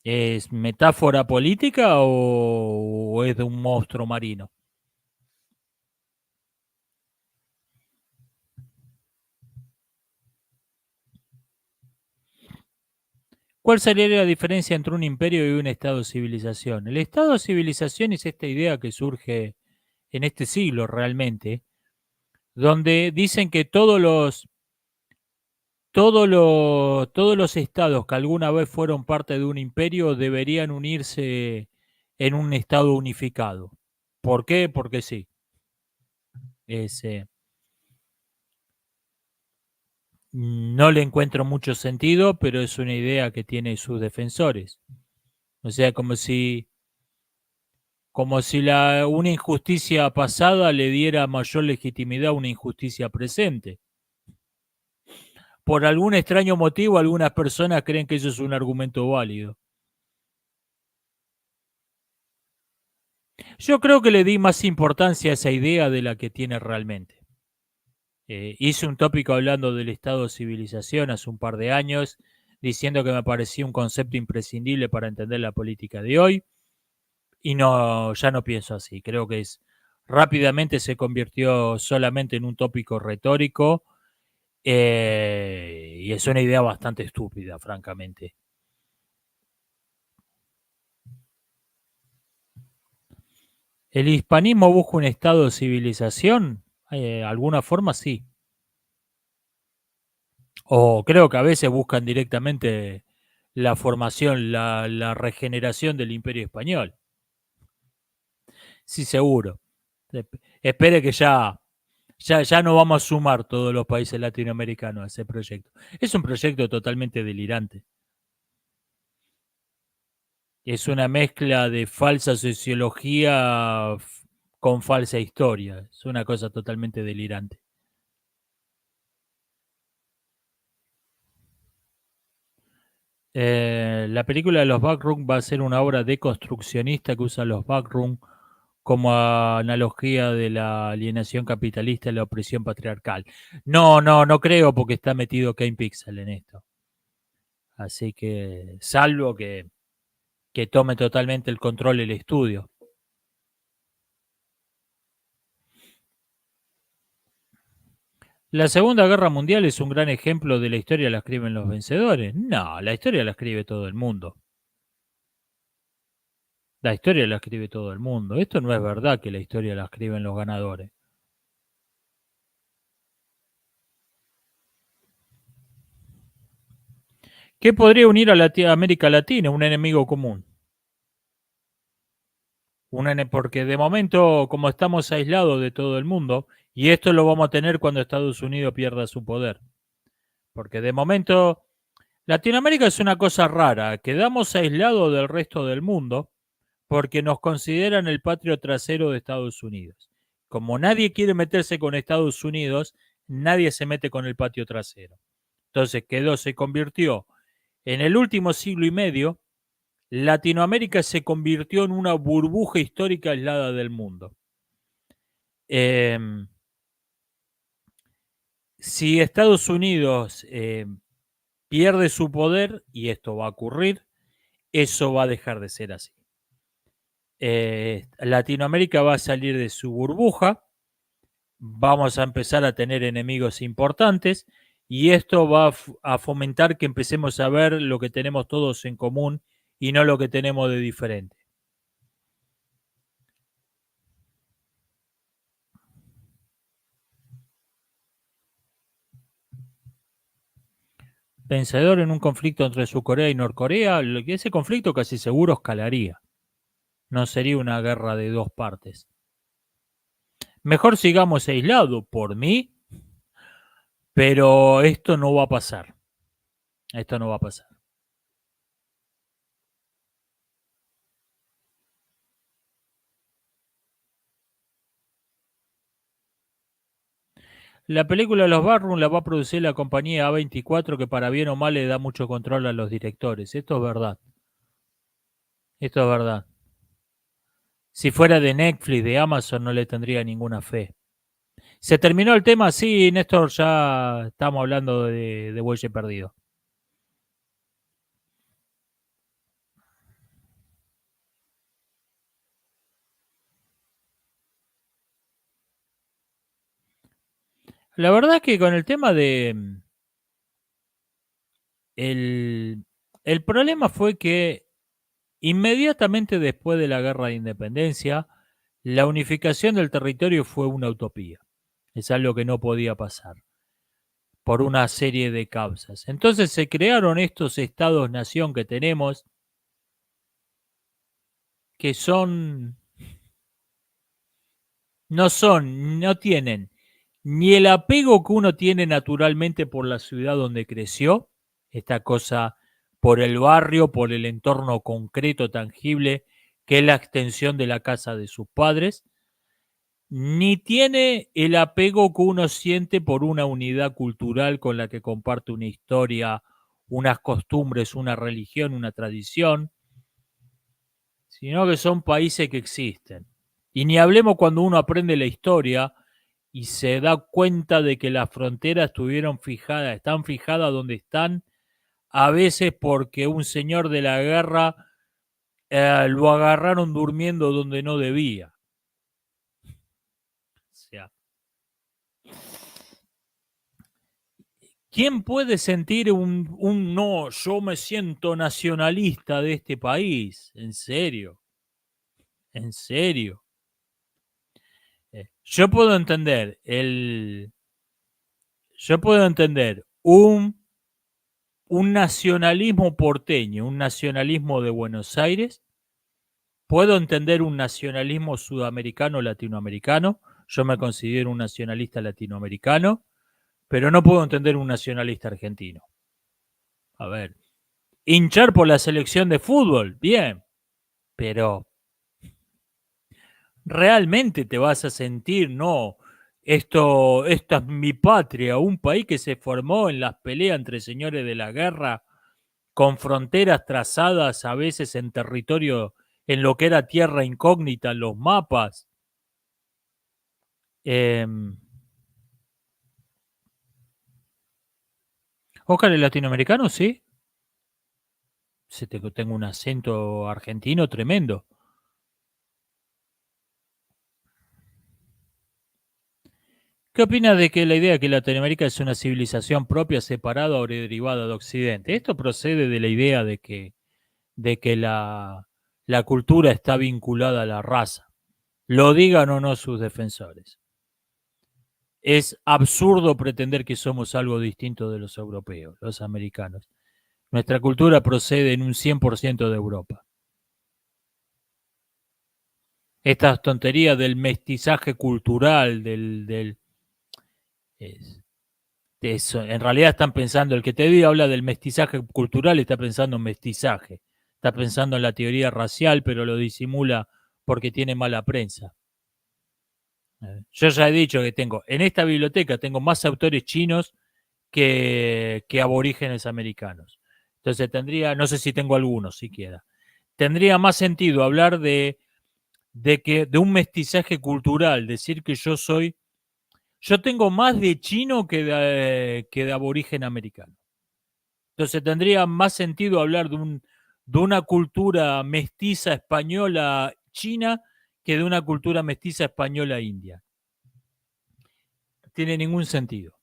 ¿Es metáfora política o es de un monstruo marino? ¿Cuál sería la diferencia entre un imperio y un estado de civilización? El estado de civilización es esta idea que surge en este siglo realmente, donde dicen que todos los estados que alguna vez fueron parte de un imperio deberían unirse en un estado unificado. ¿Por qué? Porque sí. Es, no le encuentro mucho sentido, pero es una idea que tiene sus defensores. O sea, como si una injusticia pasada le diera mayor legitimidad a una injusticia presente. Por algún extraño motivo, algunas personas creen que eso es un argumento válido. Yo creo que le di más importancia a esa idea de la que tiene realmente. Hice un tópico hablando del estado de civilización hace un par de años, diciendo que me parecía un concepto imprescindible para entender la política de hoy, y no, ya no pienso así. Creo que rápidamente se convirtió solamente en un tópico retórico, y es una idea bastante estúpida, francamente. ¿El hispanismo busca un estado de civilización? Alguna forma sí. O creo que a veces buscan directamente la formación, la regeneración del imperio español. Sí, seguro. Espere que ya no vamos a sumar todos los países latinoamericanos a ese proyecto. Es un proyecto totalmente delirante. Es una mezcla de falsa sociología con falsa historia. Es una cosa totalmente delirante. La película de los Backrooms va a ser una obra deconstruccionista que usa los Backrooms como analogía de la alienación capitalista y la opresión patriarcal. No, no, no creo porque está metido Kane Pixel en esto. Así que, salvo que tome totalmente el control el estudio. La Segunda Guerra Mundial es un gran ejemplo de la historia la escriben los vencedores. No, la historia la escribe todo el mundo. La historia la escribe todo el mundo. Esto no es verdad que la historia la escriben los ganadores. ¿Qué podría unir a América Latina? Un enemigo común. Porque de momento, como estamos aislados de todo el mundo, y esto lo vamos a tener cuando Estados Unidos pierda su poder. Porque de momento, Latinoamérica es una cosa rara. Quedamos aislados del resto del mundo porque nos consideran el patrio trasero de Estados Unidos. Como nadie quiere meterse con Estados Unidos, nadie se mete con el patio trasero. Entonces se convirtió en el último siglo y medio, Latinoamérica se convirtió en una burbuja histórica aislada del mundo. Eh, si Estados Unidos pierde su poder, y esto va a ocurrir, eso va a dejar de ser así. Latinoamérica va a salir de su burbuja, vamos a empezar a tener enemigos importantes y esto va a fomentar que empecemos a ver lo que tenemos todos en común y no lo que tenemos de diferente. Vencedor en un conflicto entre Corea y Norcorea, ese conflicto casi seguro escalaría. No sería una guerra de dos partes. Mejor sigamos aislados por mí, pero esto no va a pasar. Esto no va a pasar. La película Los Backrooms la va a producir la compañía A24, que para bien o mal le da mucho control a los directores. Esto es verdad. Esto es verdad. Si fuera de Netflix, de Amazon, no le tendría ninguna fe. ¿Se terminó el tema? Sí, Néstor, ya estamos hablando de Bueye Perdido. La verdad es que con el tema de... El problema fue que inmediatamente después de la Guerra de Independencia, la unificación del territorio fue una utopía. Es algo que no podía pasar por una serie de causas. Entonces se crearon estos estados-nación que tenemos, que no tienen ni el apego que uno tiene naturalmente por la ciudad donde creció, esta cosa por el barrio, por el entorno concreto, tangible, que es la extensión de la casa de sus padres, ni tiene el apego que uno siente por una unidad cultural con la que comparte una historia, unas costumbres, una religión, una tradición, sino que son países que existen. Y ni hablemos cuando uno aprende la historia y se da cuenta de que las fronteras están fijadas donde están, a veces porque un señor de la guerra lo agarraron durmiendo donde no debía. O sea, ¿quién puede sentir un no, yo me siento nacionalista de este país? En serio, en serio. Yo puedo entender yo puedo entender un nacionalismo porteño, un nacionalismo de Buenos Aires. Puedo entender un nacionalismo sudamericano, latinoamericano. Yo me considero un nacionalista latinoamericano, pero no puedo entender un nacionalista argentino. A ver, hinchar por la selección de fútbol, bien, pero realmente te vas a sentir, no, esta es mi patria, un país que se formó en las peleas entre señores de la guerra, con fronteras trazadas a veces en territorio, en lo que era tierra incógnita, en los mapas. Eh, Oscar es latinoamericano, sí. Tengo un acento argentino tremendo. ¿Qué opinas de que la idea de que Latinoamérica es una civilización propia, separada o derivada de Occidente? Esto procede de la idea de que la cultura está vinculada a la raza, lo digan o no sus defensores. Es absurdo pretender que somos algo distinto de los europeos, los americanos. Nuestra cultura procede en un 100% de Europa. Estas tonterías del mestizaje cultural, es- de eso, en realidad están pensando, el que te diga habla del mestizaje cultural, está pensando en mestizaje. Está pensando en la teoría racial, pero lo disimula porque tiene mala prensa. Yo ya he dicho que en esta biblioteca tengo más autores chinos que aborígenes americanos. Entonces tendría, no sé si tengo algunos siquiera, tendría más sentido hablar de un mestizaje cultural, decir que yo tengo más de chino que de aborigen americano. Entonces tendría más sentido hablar de una cultura mestiza española china que de una cultura mestiza española india. No tiene ningún sentido.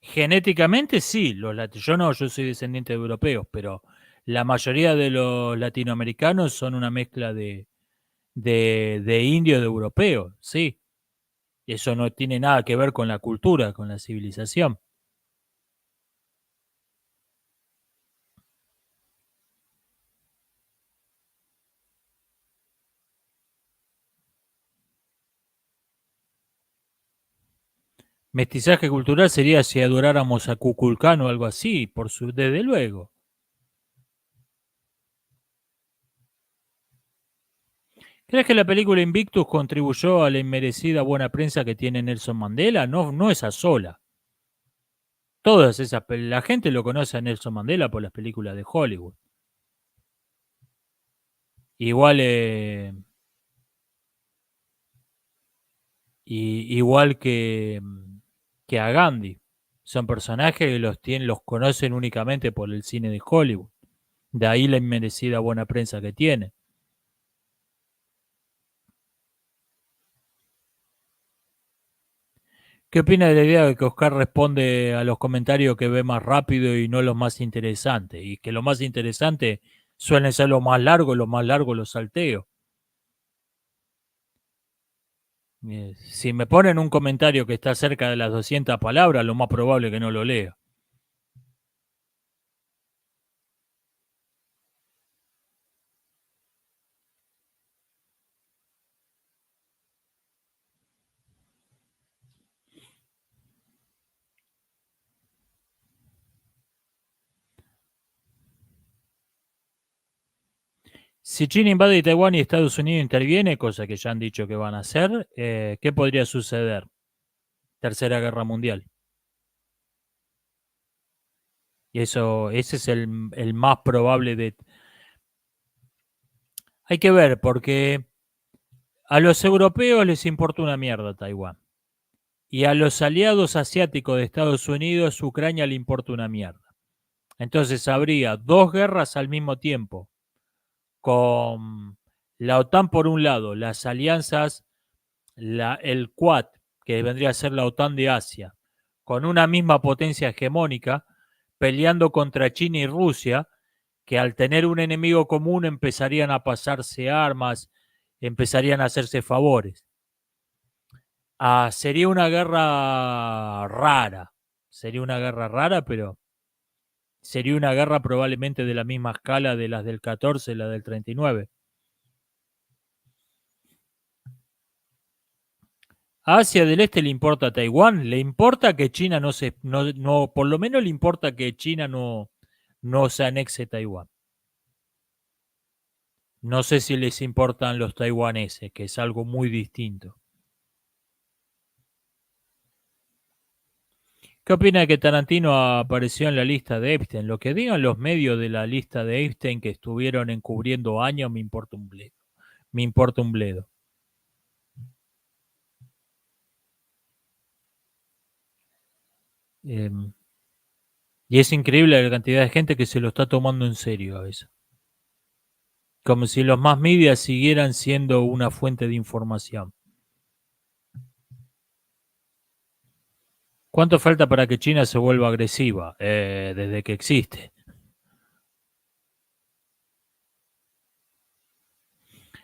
Genéticamente sí, yo no, yo soy descendiente de europeos, pero la mayoría de los latinoamericanos son una mezcla de indios de europeos, sí. Eso no tiene nada que ver con la cultura, con la civilización. Mestizaje cultural sería si adoráramos a Kukulcán o algo así, desde luego. ¿Crees que la película Invictus contribuyó a la inmerecida buena prensa que tiene Nelson Mandela? No, no esa sola. Todas esas, la gente lo conoce a Nelson Mandela por las películas de Hollywood. Igual, igual que a Gandhi. Son personajes que los conocen únicamente por el cine de Hollywood. De ahí la inmerecida buena prensa que tiene. ¿Qué opina de la idea de que Oscar responde a los comentarios que ve más rápido y no los más interesantes? Y que lo más interesante suelen ser los más largos, los más largos los salteo. Si me ponen un comentario que está cerca de las 200 palabras, lo más probable es que no lo lea. Si China invade Taiwán y Estados Unidos interviene, cosa que ya han dicho que van a hacer, ¿qué podría suceder? Tercera Guerra Mundial. Y eso, ese es el más probable de... Hay que ver, porque a los europeos les importa una mierda Taiwán. Y a los aliados asiáticos de Estados Unidos, Ucrania le importa una mierda. Entonces habría dos guerras al mismo tiempo, con la OTAN por un lado, las alianzas, el Quad, que vendría a ser la OTAN de Asia, con una misma potencia hegemónica, peleando contra China y Rusia, que al tener un enemigo común empezarían a pasarse armas, empezarían a hacerse favores. Sería una guerra rara, sería una guerra rara, pero sería una guerra probablemente de la misma escala de las del 14, la del 39. A Asia del Este le importa Taiwán, le importa que China por lo menos le importa que China no se anexe Taiwán. No sé si les importan los taiwaneses, que es algo muy distinto. ¿Qué opina de que Tarantino apareció en la lista de Epstein? Lo que digan los medios de la lista de Epstein que estuvieron encubriendo años me importa un bledo. Me importa un bledo. Eh, y es increíble la cantidad de gente que se lo está tomando en serio a veces. Como si los más medias siguieran siendo una fuente de información. ¿Cuánto falta para que China se vuelva agresiva? Desde que existe.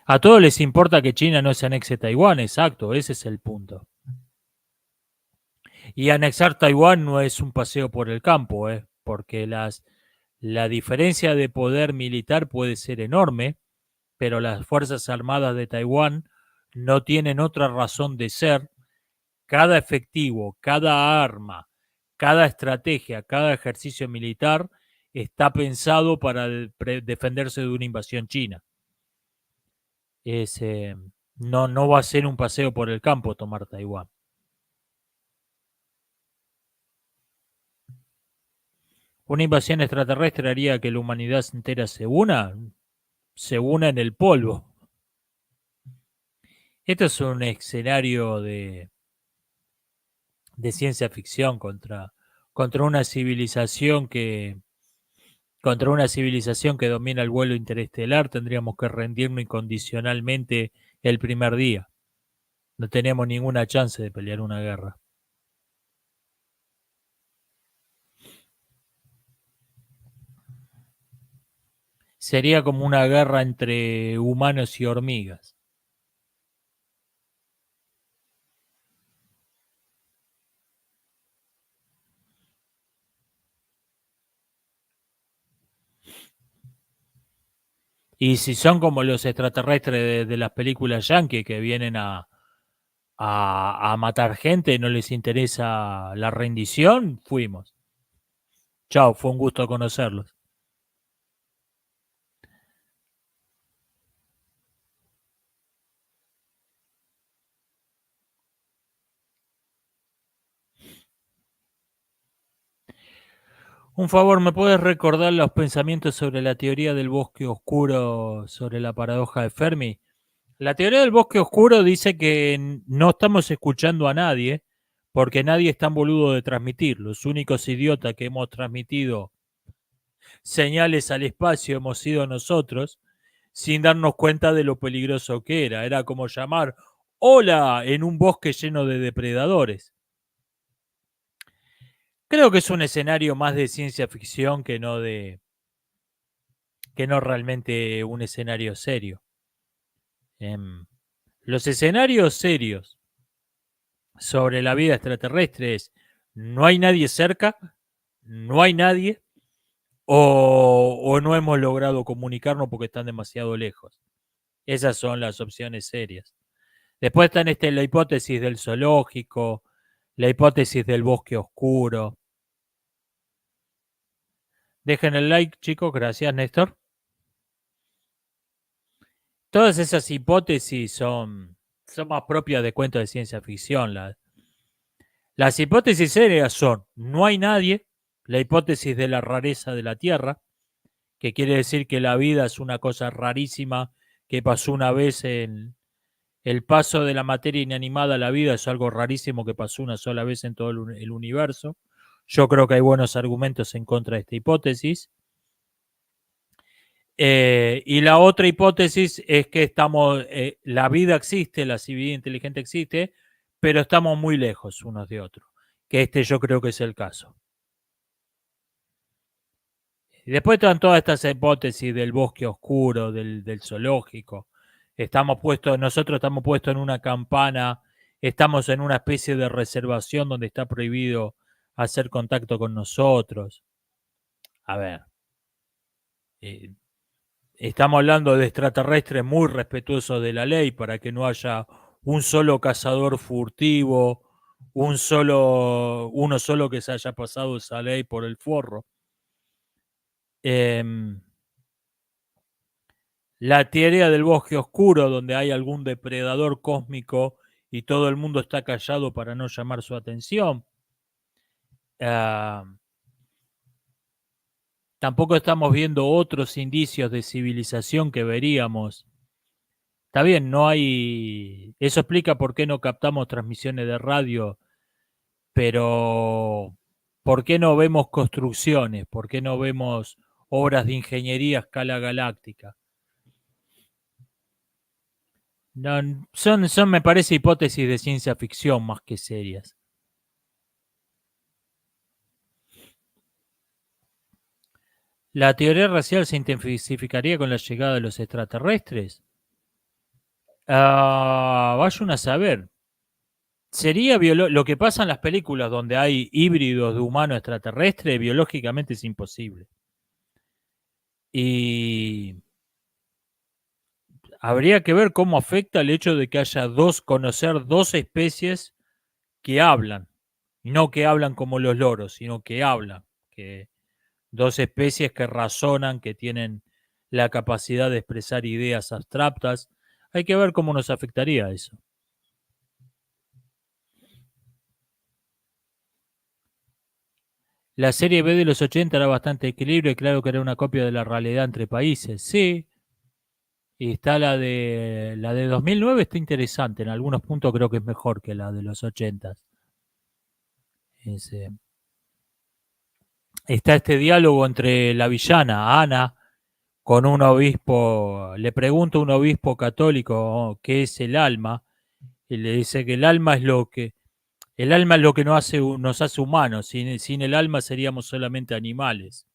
A todos les importa que China no se anexe Taiwán, exacto, ese es el punto. Y anexar Taiwán no es un paseo por el campo, porque la diferencia de poder militar puede ser enorme, pero las Fuerzas Armadas de Taiwán no tienen otra razón de ser. Cada efectivo, cada arma, cada estrategia, cada ejercicio militar está pensado para defenderse de una invasión china. Es, no va a ser un paseo por el campo tomar Taiwán. Una invasión extraterrestre haría que la humanidad entera se una en el polvo. Esto es un escenario de ciencia ficción contra una civilización que domina el vuelo interestelar. Tendríamos que rendirnos incondicionalmente el primer día. No tenemos ninguna chance de pelear una guerra. Sería como una guerra entre humanos y hormigas. Y si son como los extraterrestres de las películas yankee que vienen a matar gente, no les interesa la rendición, fuimos. Chao, fue un gusto conocerlos. Un favor, ¿me puedes recordar los pensamientos sobre la teoría del bosque oscuro, sobre la paradoja de Fermi? La teoría del bosque oscuro dice que no estamos escuchando a nadie, porque nadie es tan boludo de transmitir. Los únicos idiotas que hemos transmitido señales al espacio hemos sido nosotros, sin darnos cuenta de lo peligroso que era. Era como llamar hola en un bosque lleno de depredadores. Creo que es un escenario más de ciencia ficción que no realmente un escenario serio. Los escenarios serios sobre la vida extraterrestre es no hay nadie cerca, no hay nadie, o no hemos logrado comunicarnos porque están demasiado lejos. Esas son las opciones serias. Después están la hipótesis del zoológico, la hipótesis del bosque oscuro. Dejen el like, chicos. Gracias, Néstor. Todas esas hipótesis son más propias de cuentos de ciencia ficción. Las hipótesis serias son, no hay nadie, la hipótesis de la rareza de la Tierra, que quiere decir que la vida es una cosa rarísima que pasó una vez en el paso de la materia inanimada a la vida, es algo rarísimo que pasó una sola vez en todo el universo. Yo creo que hay buenos argumentos en contra de esta hipótesis. Y la otra hipótesis es que la vida existe, la vida inteligente existe, pero estamos muy lejos unos de otros. Que yo creo que es el caso. Y después están todas estas hipótesis del bosque oscuro, del zoológico. Nosotros estamos puestos en una campana, estamos en una especie de reservación donde está prohibido hacer contacto con nosotros. A ver, eh, estamos hablando de extraterrestres muy respetuosos de la ley para que no haya un solo cazador furtivo, uno solo que se haya pasado esa ley por el forro. La teoría del bosque oscuro, donde hay algún depredador cósmico y todo el mundo está callado para no llamar su atención. Tampoco estamos viendo otros indicios de civilización que veríamos. Está bien, no hay. Eso explica por qué no captamos transmisiones de radio, pero ¿por qué no vemos construcciones? ¿Por qué no vemos obras de ingeniería a escala galáctica? No, me parece, hipótesis de ciencia ficción más que serias. ¿La teoría racial se intensificaría con la llegada de los extraterrestres? Vayan a saber. Sería lo que pasa en las películas donde hay híbridos de humano extraterrestre, biológicamente es imposible. Y habría que ver cómo afecta el hecho de que haya conocer dos especies que hablan. Y no que hablan como los loros, sino que hablan. Que dos especies que razonan, que tienen la capacidad de expresar ideas abstractas. Hay que ver cómo nos afectaría eso. La serie B de los 80 era bastante equilibrio y claro que era una copia de la realidad entre países. Sí. Y está la de 2009, está interesante. En algunos puntos creo que es mejor que la de los 80. Está este diálogo entre la villana, Ana, con un obispo. Le pregunta a un obispo católico qué es el alma. Y le dice que el alma es lo que nos hace humanos. Sin el alma seríamos solamente animales.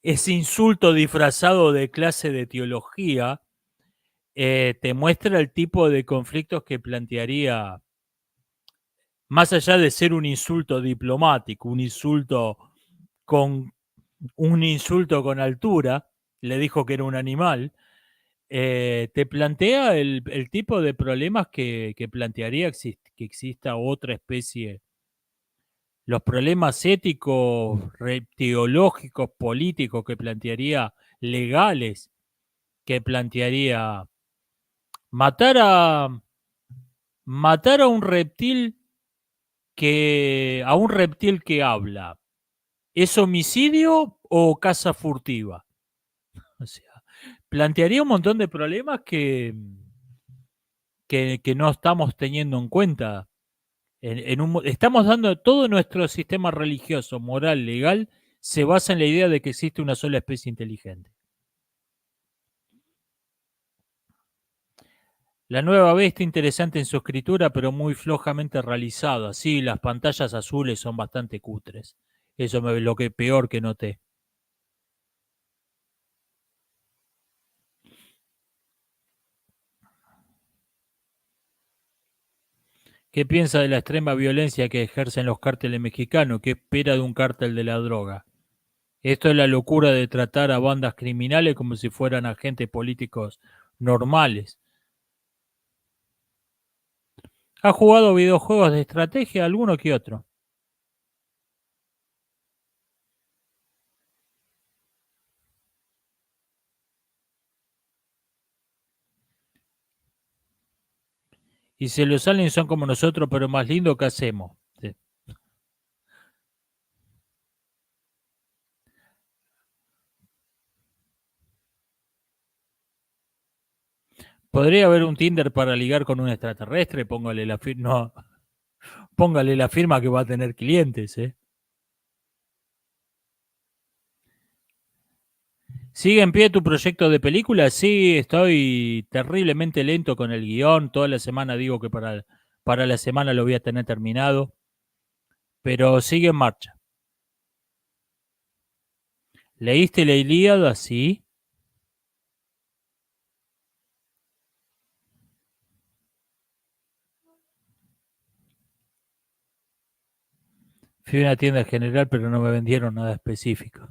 Ese insulto disfrazado de clase de teología te muestra el tipo de conflictos que plantearía, más allá de ser un insulto diplomático, con un insulto con altura, le dijo que era un animal, te plantea el tipo de problemas que plantearía que exista otra especie, los problemas éticos, teológicos, políticos que plantearía, legales, que plantearía matar a matar a un reptil que habla. ¿Es homicidio o caza furtiva? O sea, plantearía un montón de problemas que no estamos teniendo en cuenta. Estamos dando todo nuestro sistema religioso, moral, legal, se basa en la idea de que existe una sola especie inteligente. La nueva B está interesante en su escritura, pero muy flojamente realizada. Sí, las pantallas azules son bastante cutres. Eso es lo que peor que noté. ¿Qué piensa de la extrema violencia que ejercen los cárteles mexicanos? ¿Qué espera de un cártel de la droga? Esto es la locura de tratar a bandas criminales como si fueran agentes políticos normales. ¿Ha jugado videojuegos de estrategia alguno que otro? Y si los aliens son como nosotros, pero más lindos, ¿qué hacemos? Sí. ¿Podría haber un Tinder para ligar con un extraterrestre? No, póngale la firma que va a tener clientes, ¿eh? ¿Sigue en pie tu proyecto de película? Sí, estoy terriblemente lento con el guión. Toda la semana digo que para la semana lo voy a tener terminado, pero sigue en marcha. ¿Leíste la Ilíada? Sí. Fui a una tienda general, pero no me vendieron nada específico.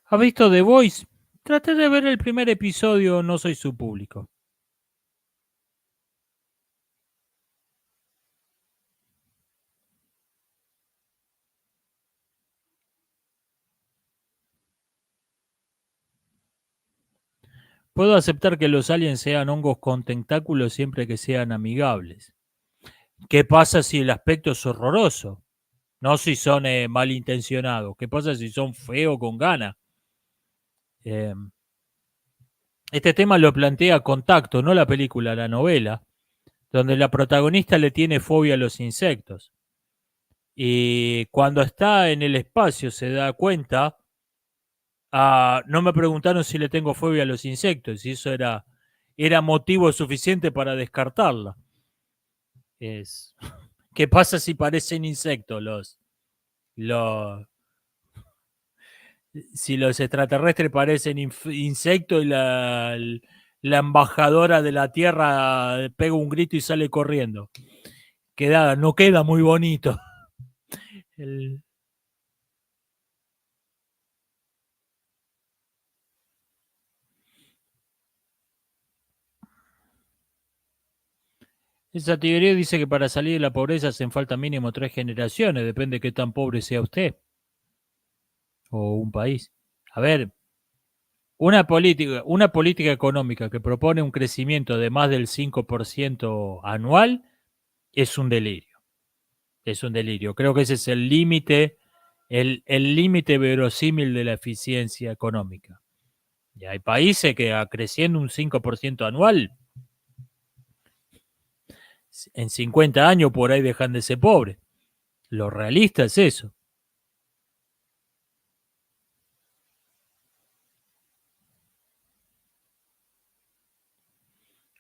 ¿Has visto The Voice? Traté de ver el primer episodio, no soy su público. Puedo aceptar que los aliens sean hongos con tentáculos siempre que sean amigables. ¿Qué pasa si el aspecto es horroroso? No si son malintencionados. ¿Qué pasa si son feos con ganas? Eh, este tema lo plantea Contacto, no la película, la novela, donde la protagonista le tiene fobia a los insectos. Y cuando está en el espacio se da cuenta, no me preguntaron si le tengo fobia a los insectos, y eso era motivo suficiente para descartarla. Es, ¿Qué pasa si parecen insectos los, si los extraterrestres parecen insectos y la embajadora de la Tierra pega un grito y sale corriendo? No queda muy bonito. El- Esa teoría dice que para salir de la pobreza hacen falta mínimo 3 generaciones, depende de qué tan pobre sea usted o un país. A ver, una política económica que propone un crecimiento de más del 5% anual es un delirio. Es un delirio. Creo que ese es el límite verosímil de la eficiencia económica. Y hay países que creciendo un 5% anual, en 50 años por ahí dejan de ser pobres. Lo realista es eso.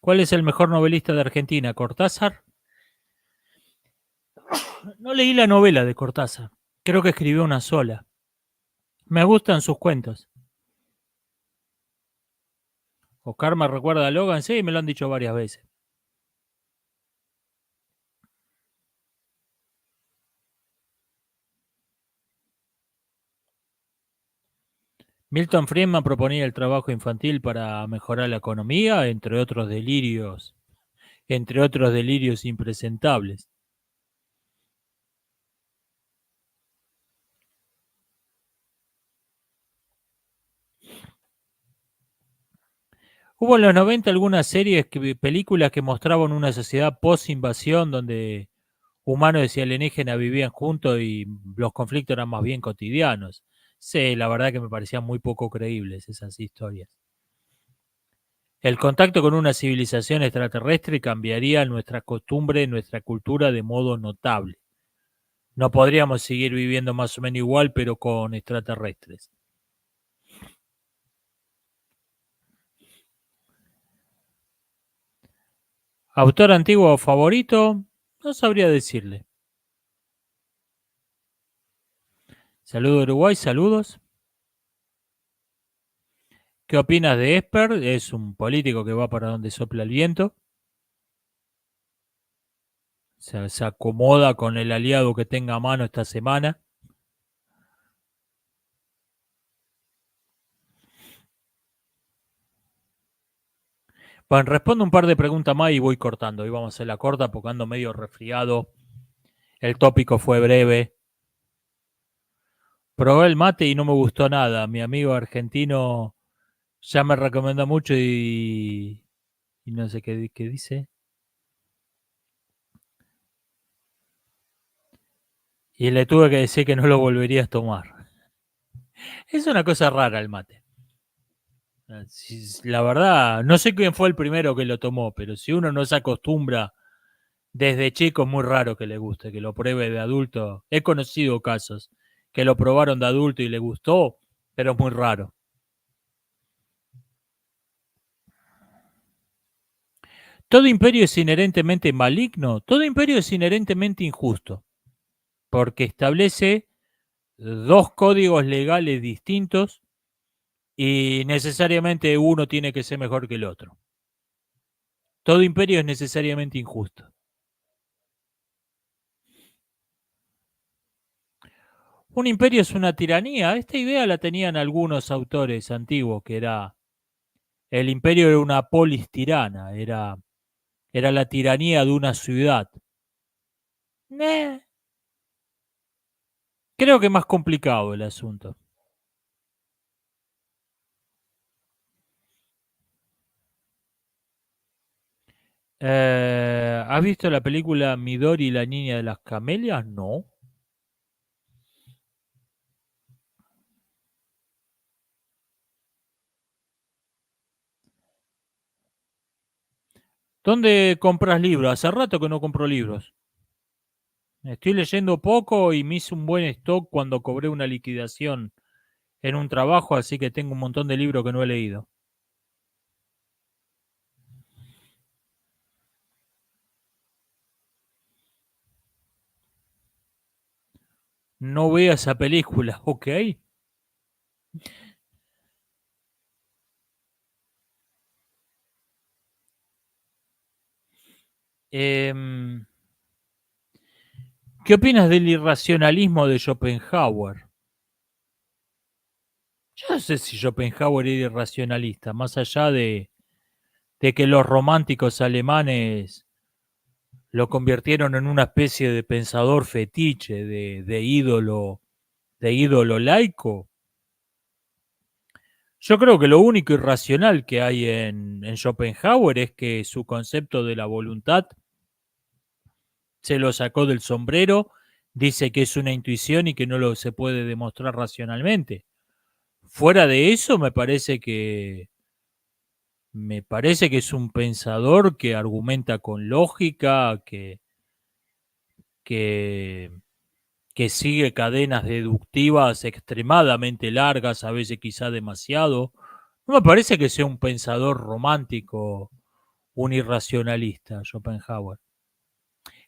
¿Cuál es el mejor novelista de Argentina? ¿Cortázar? No leí la novela de Cortázar. Creo que escribió una sola. Me gustan sus cuentos. Oscar me recuerda a Logan, sí, me lo han dicho varias veces. Milton Friedman proponía el trabajo infantil para mejorar la economía, entre otros delirios impresentables. Hubo en los 90 algunas series, películas que mostraban una sociedad post-invasión donde humanos y alienígenas vivían juntos y los conflictos eran más bien cotidianos. Sí, la verdad que me parecían muy poco creíbles esas historias. El contacto con una civilización extraterrestre cambiaría nuestra costumbre, nuestra cultura de modo notable. No podríamos seguir viviendo más o menos igual, pero con extraterrestres. ¿Autor antiguo favorito? No sabría decirle. Saludos Uruguay, saludos. ¿Qué opinas de Esper? Es un político que va para donde sopla el viento. Se acomoda con el aliado que tenga a mano esta semana. Bueno, respondo un par de preguntas más y voy cortando. Y vamos a hacer la corta porque ando medio resfriado. El tópico fue breve. Probé el mate y no me gustó nada. Mi amigo argentino ya me recomendó mucho y no sé qué dice. Y le tuve que decir que no lo volverías a tomar. Es una cosa rara el mate. La verdad, no sé quién fue el primero que lo tomó, pero si uno no se acostumbra desde chico, es muy raro que le guste, que lo pruebe de adulto. He conocido casos que lo probaron de adulto y le gustó, pero es muy raro. Todo imperio es inherentemente maligno, todo imperio es inherentemente injusto, porque establece dos códigos legales distintos y necesariamente uno tiene que ser mejor que el otro. Todo imperio es necesariamente injusto. Un imperio es una tiranía. Esta idea la tenían algunos autores antiguos, que era el imperio era una polis tirana, era la tiranía de una ciudad. Eh, Creo que es más complicado el asunto. ¿Has visto la película Midori y la niña de las camelias? No. ¿Dónde compras libros? Hace rato que no compro libros. Estoy leyendo poco y me hice un buen stock cuando cobré una liquidación en un trabajo, así que tengo un montón de libros que no he leído. No veo esa película, ok. Em, ¿Qué opinas del irracionalismo de Schopenhauer? Yo no sé si Schopenhauer era irracionalista, más allá de que los románticos alemanes lo convirtieron en una especie de pensador fetiche, de ídolo laico. Yo creo que lo único irracional que hay en Schopenhauer es que su concepto de la voluntad se lo sacó del sombrero, dice que es una intuición y que no lo se puede demostrar racionalmente. Fuera de eso, me parece que es un pensador que argumenta con lógica, que, que sigue cadenas deductivas extremadamente largas, a veces quizá demasiado. No me parece que sea un pensador romántico, un irracionalista, Schopenhauer.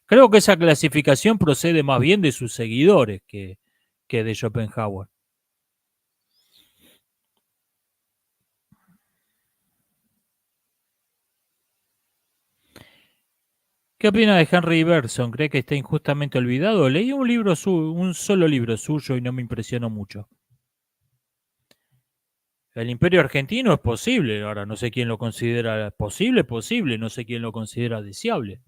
Creo que esa clasificación procede más bien de sus seguidores que de Schopenhauer. ¿Qué opina de Henry Bergson? ¿Cree que está injustamente olvidado? Leí un solo libro suyo y no me impresionó mucho. El imperio argentino es posible, ahora no sé quién lo considera posible, no sé quién lo considera deseable.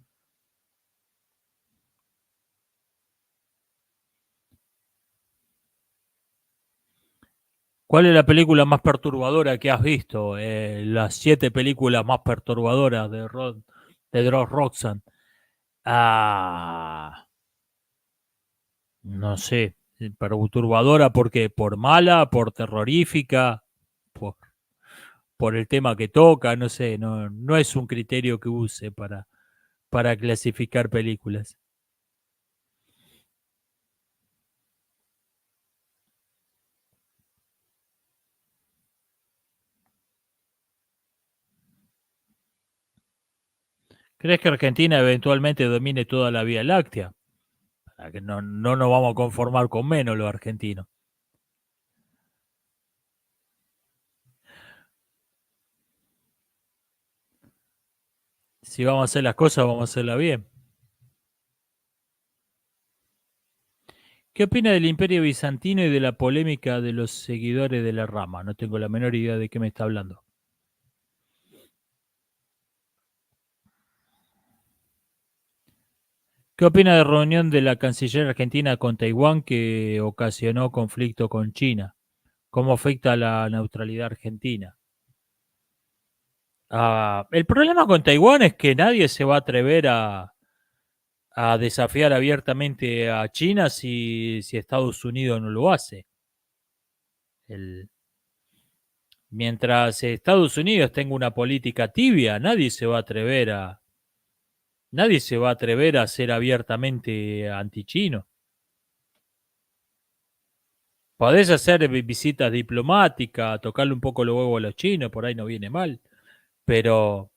¿Cuál es la película más perturbadora que has visto? Las 7 películas más perturbadoras de Dross Roxanne. Ah, no sé. Perturbadora porque por mala, por terrorífica, por, por el tema que toca, no sé, no es un criterio que use para clasificar películas. ¿Crees que Argentina eventualmente domine toda la Vía Láctea? Para que no nos vamos a conformar con menos los argentinos. Si vamos a hacer las cosas, vamos a hacerlas bien. ¿Qué opina del Imperio Bizantino y de la polémica de los seguidores de la rama? No tengo la menor idea de qué me está hablando. ¿Qué opina de la reunión de la canciller argentina con Taiwán que ocasionó conflicto con China? ¿Cómo afecta a la neutralidad argentina? El problema con Taiwán es que nadie se va a atrever a desafiar abiertamente a China si Estados Unidos no lo hace. El, Mientras Estados Unidos tenga una política tibia, nadie se va a atrever a ser abiertamente antichino. Podés hacer visitas diplomáticas, tocarle un poco los huevos a los chinos, por ahí no viene mal, pero,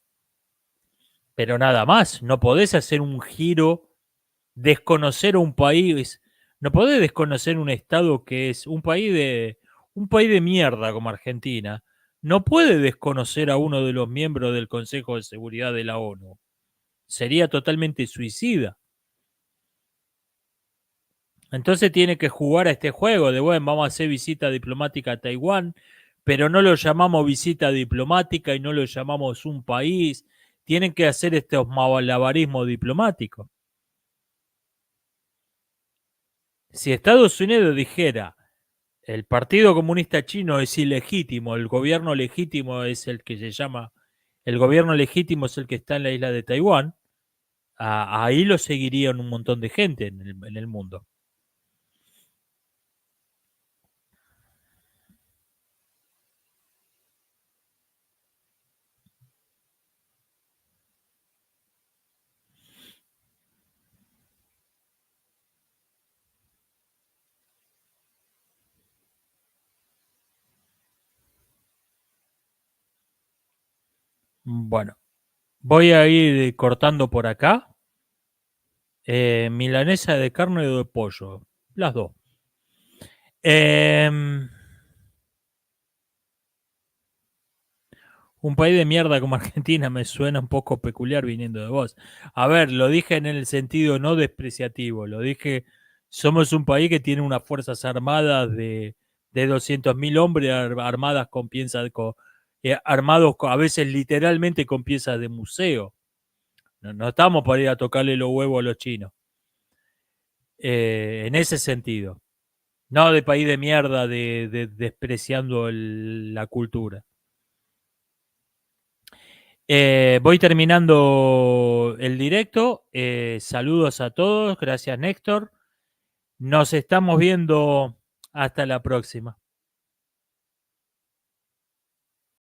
pero nada más. No podés hacer un giro, desconocer un país, no podés desconocer un estado que es un país de mierda como Argentina. No puede desconocer a uno de los miembros del Consejo de Seguridad de la ONU. Sería totalmente suicida. Entonces tiene que jugar a este juego de, bueno, vamos a hacer visita diplomática a Taiwán, pero no lo llamamos visita diplomática y no lo llamamos un país. Tienen que hacer estos malabarismos diplomáticos. Si Estados Unidos dijera, el Partido Comunista Chino es ilegítimo, el gobierno legítimo es el que se llama, el gobierno legítimo es el que está en la isla de Taiwán, ahí lo seguirían un montón de gente en el mundo. Bueno, voy a ir cortando por acá. Milanesa de carne o de pollo, las dos. Eh, un país de mierda como Argentina me suena un poco peculiar viniendo de vos. A ver, lo dije en el sentido no despreciativo, lo dije, somos un país que tiene unas fuerzas armadas de 200.000 hombres armadas con piezas, armados a veces literalmente con piezas de museo. No estamos para ir a tocarle los huevos a los chinos. En ese sentido. No de país de mierda, despreciando la cultura. Voy terminando el directo. Saludos a todos. Gracias, Néstor. Nos estamos viendo hasta la próxima.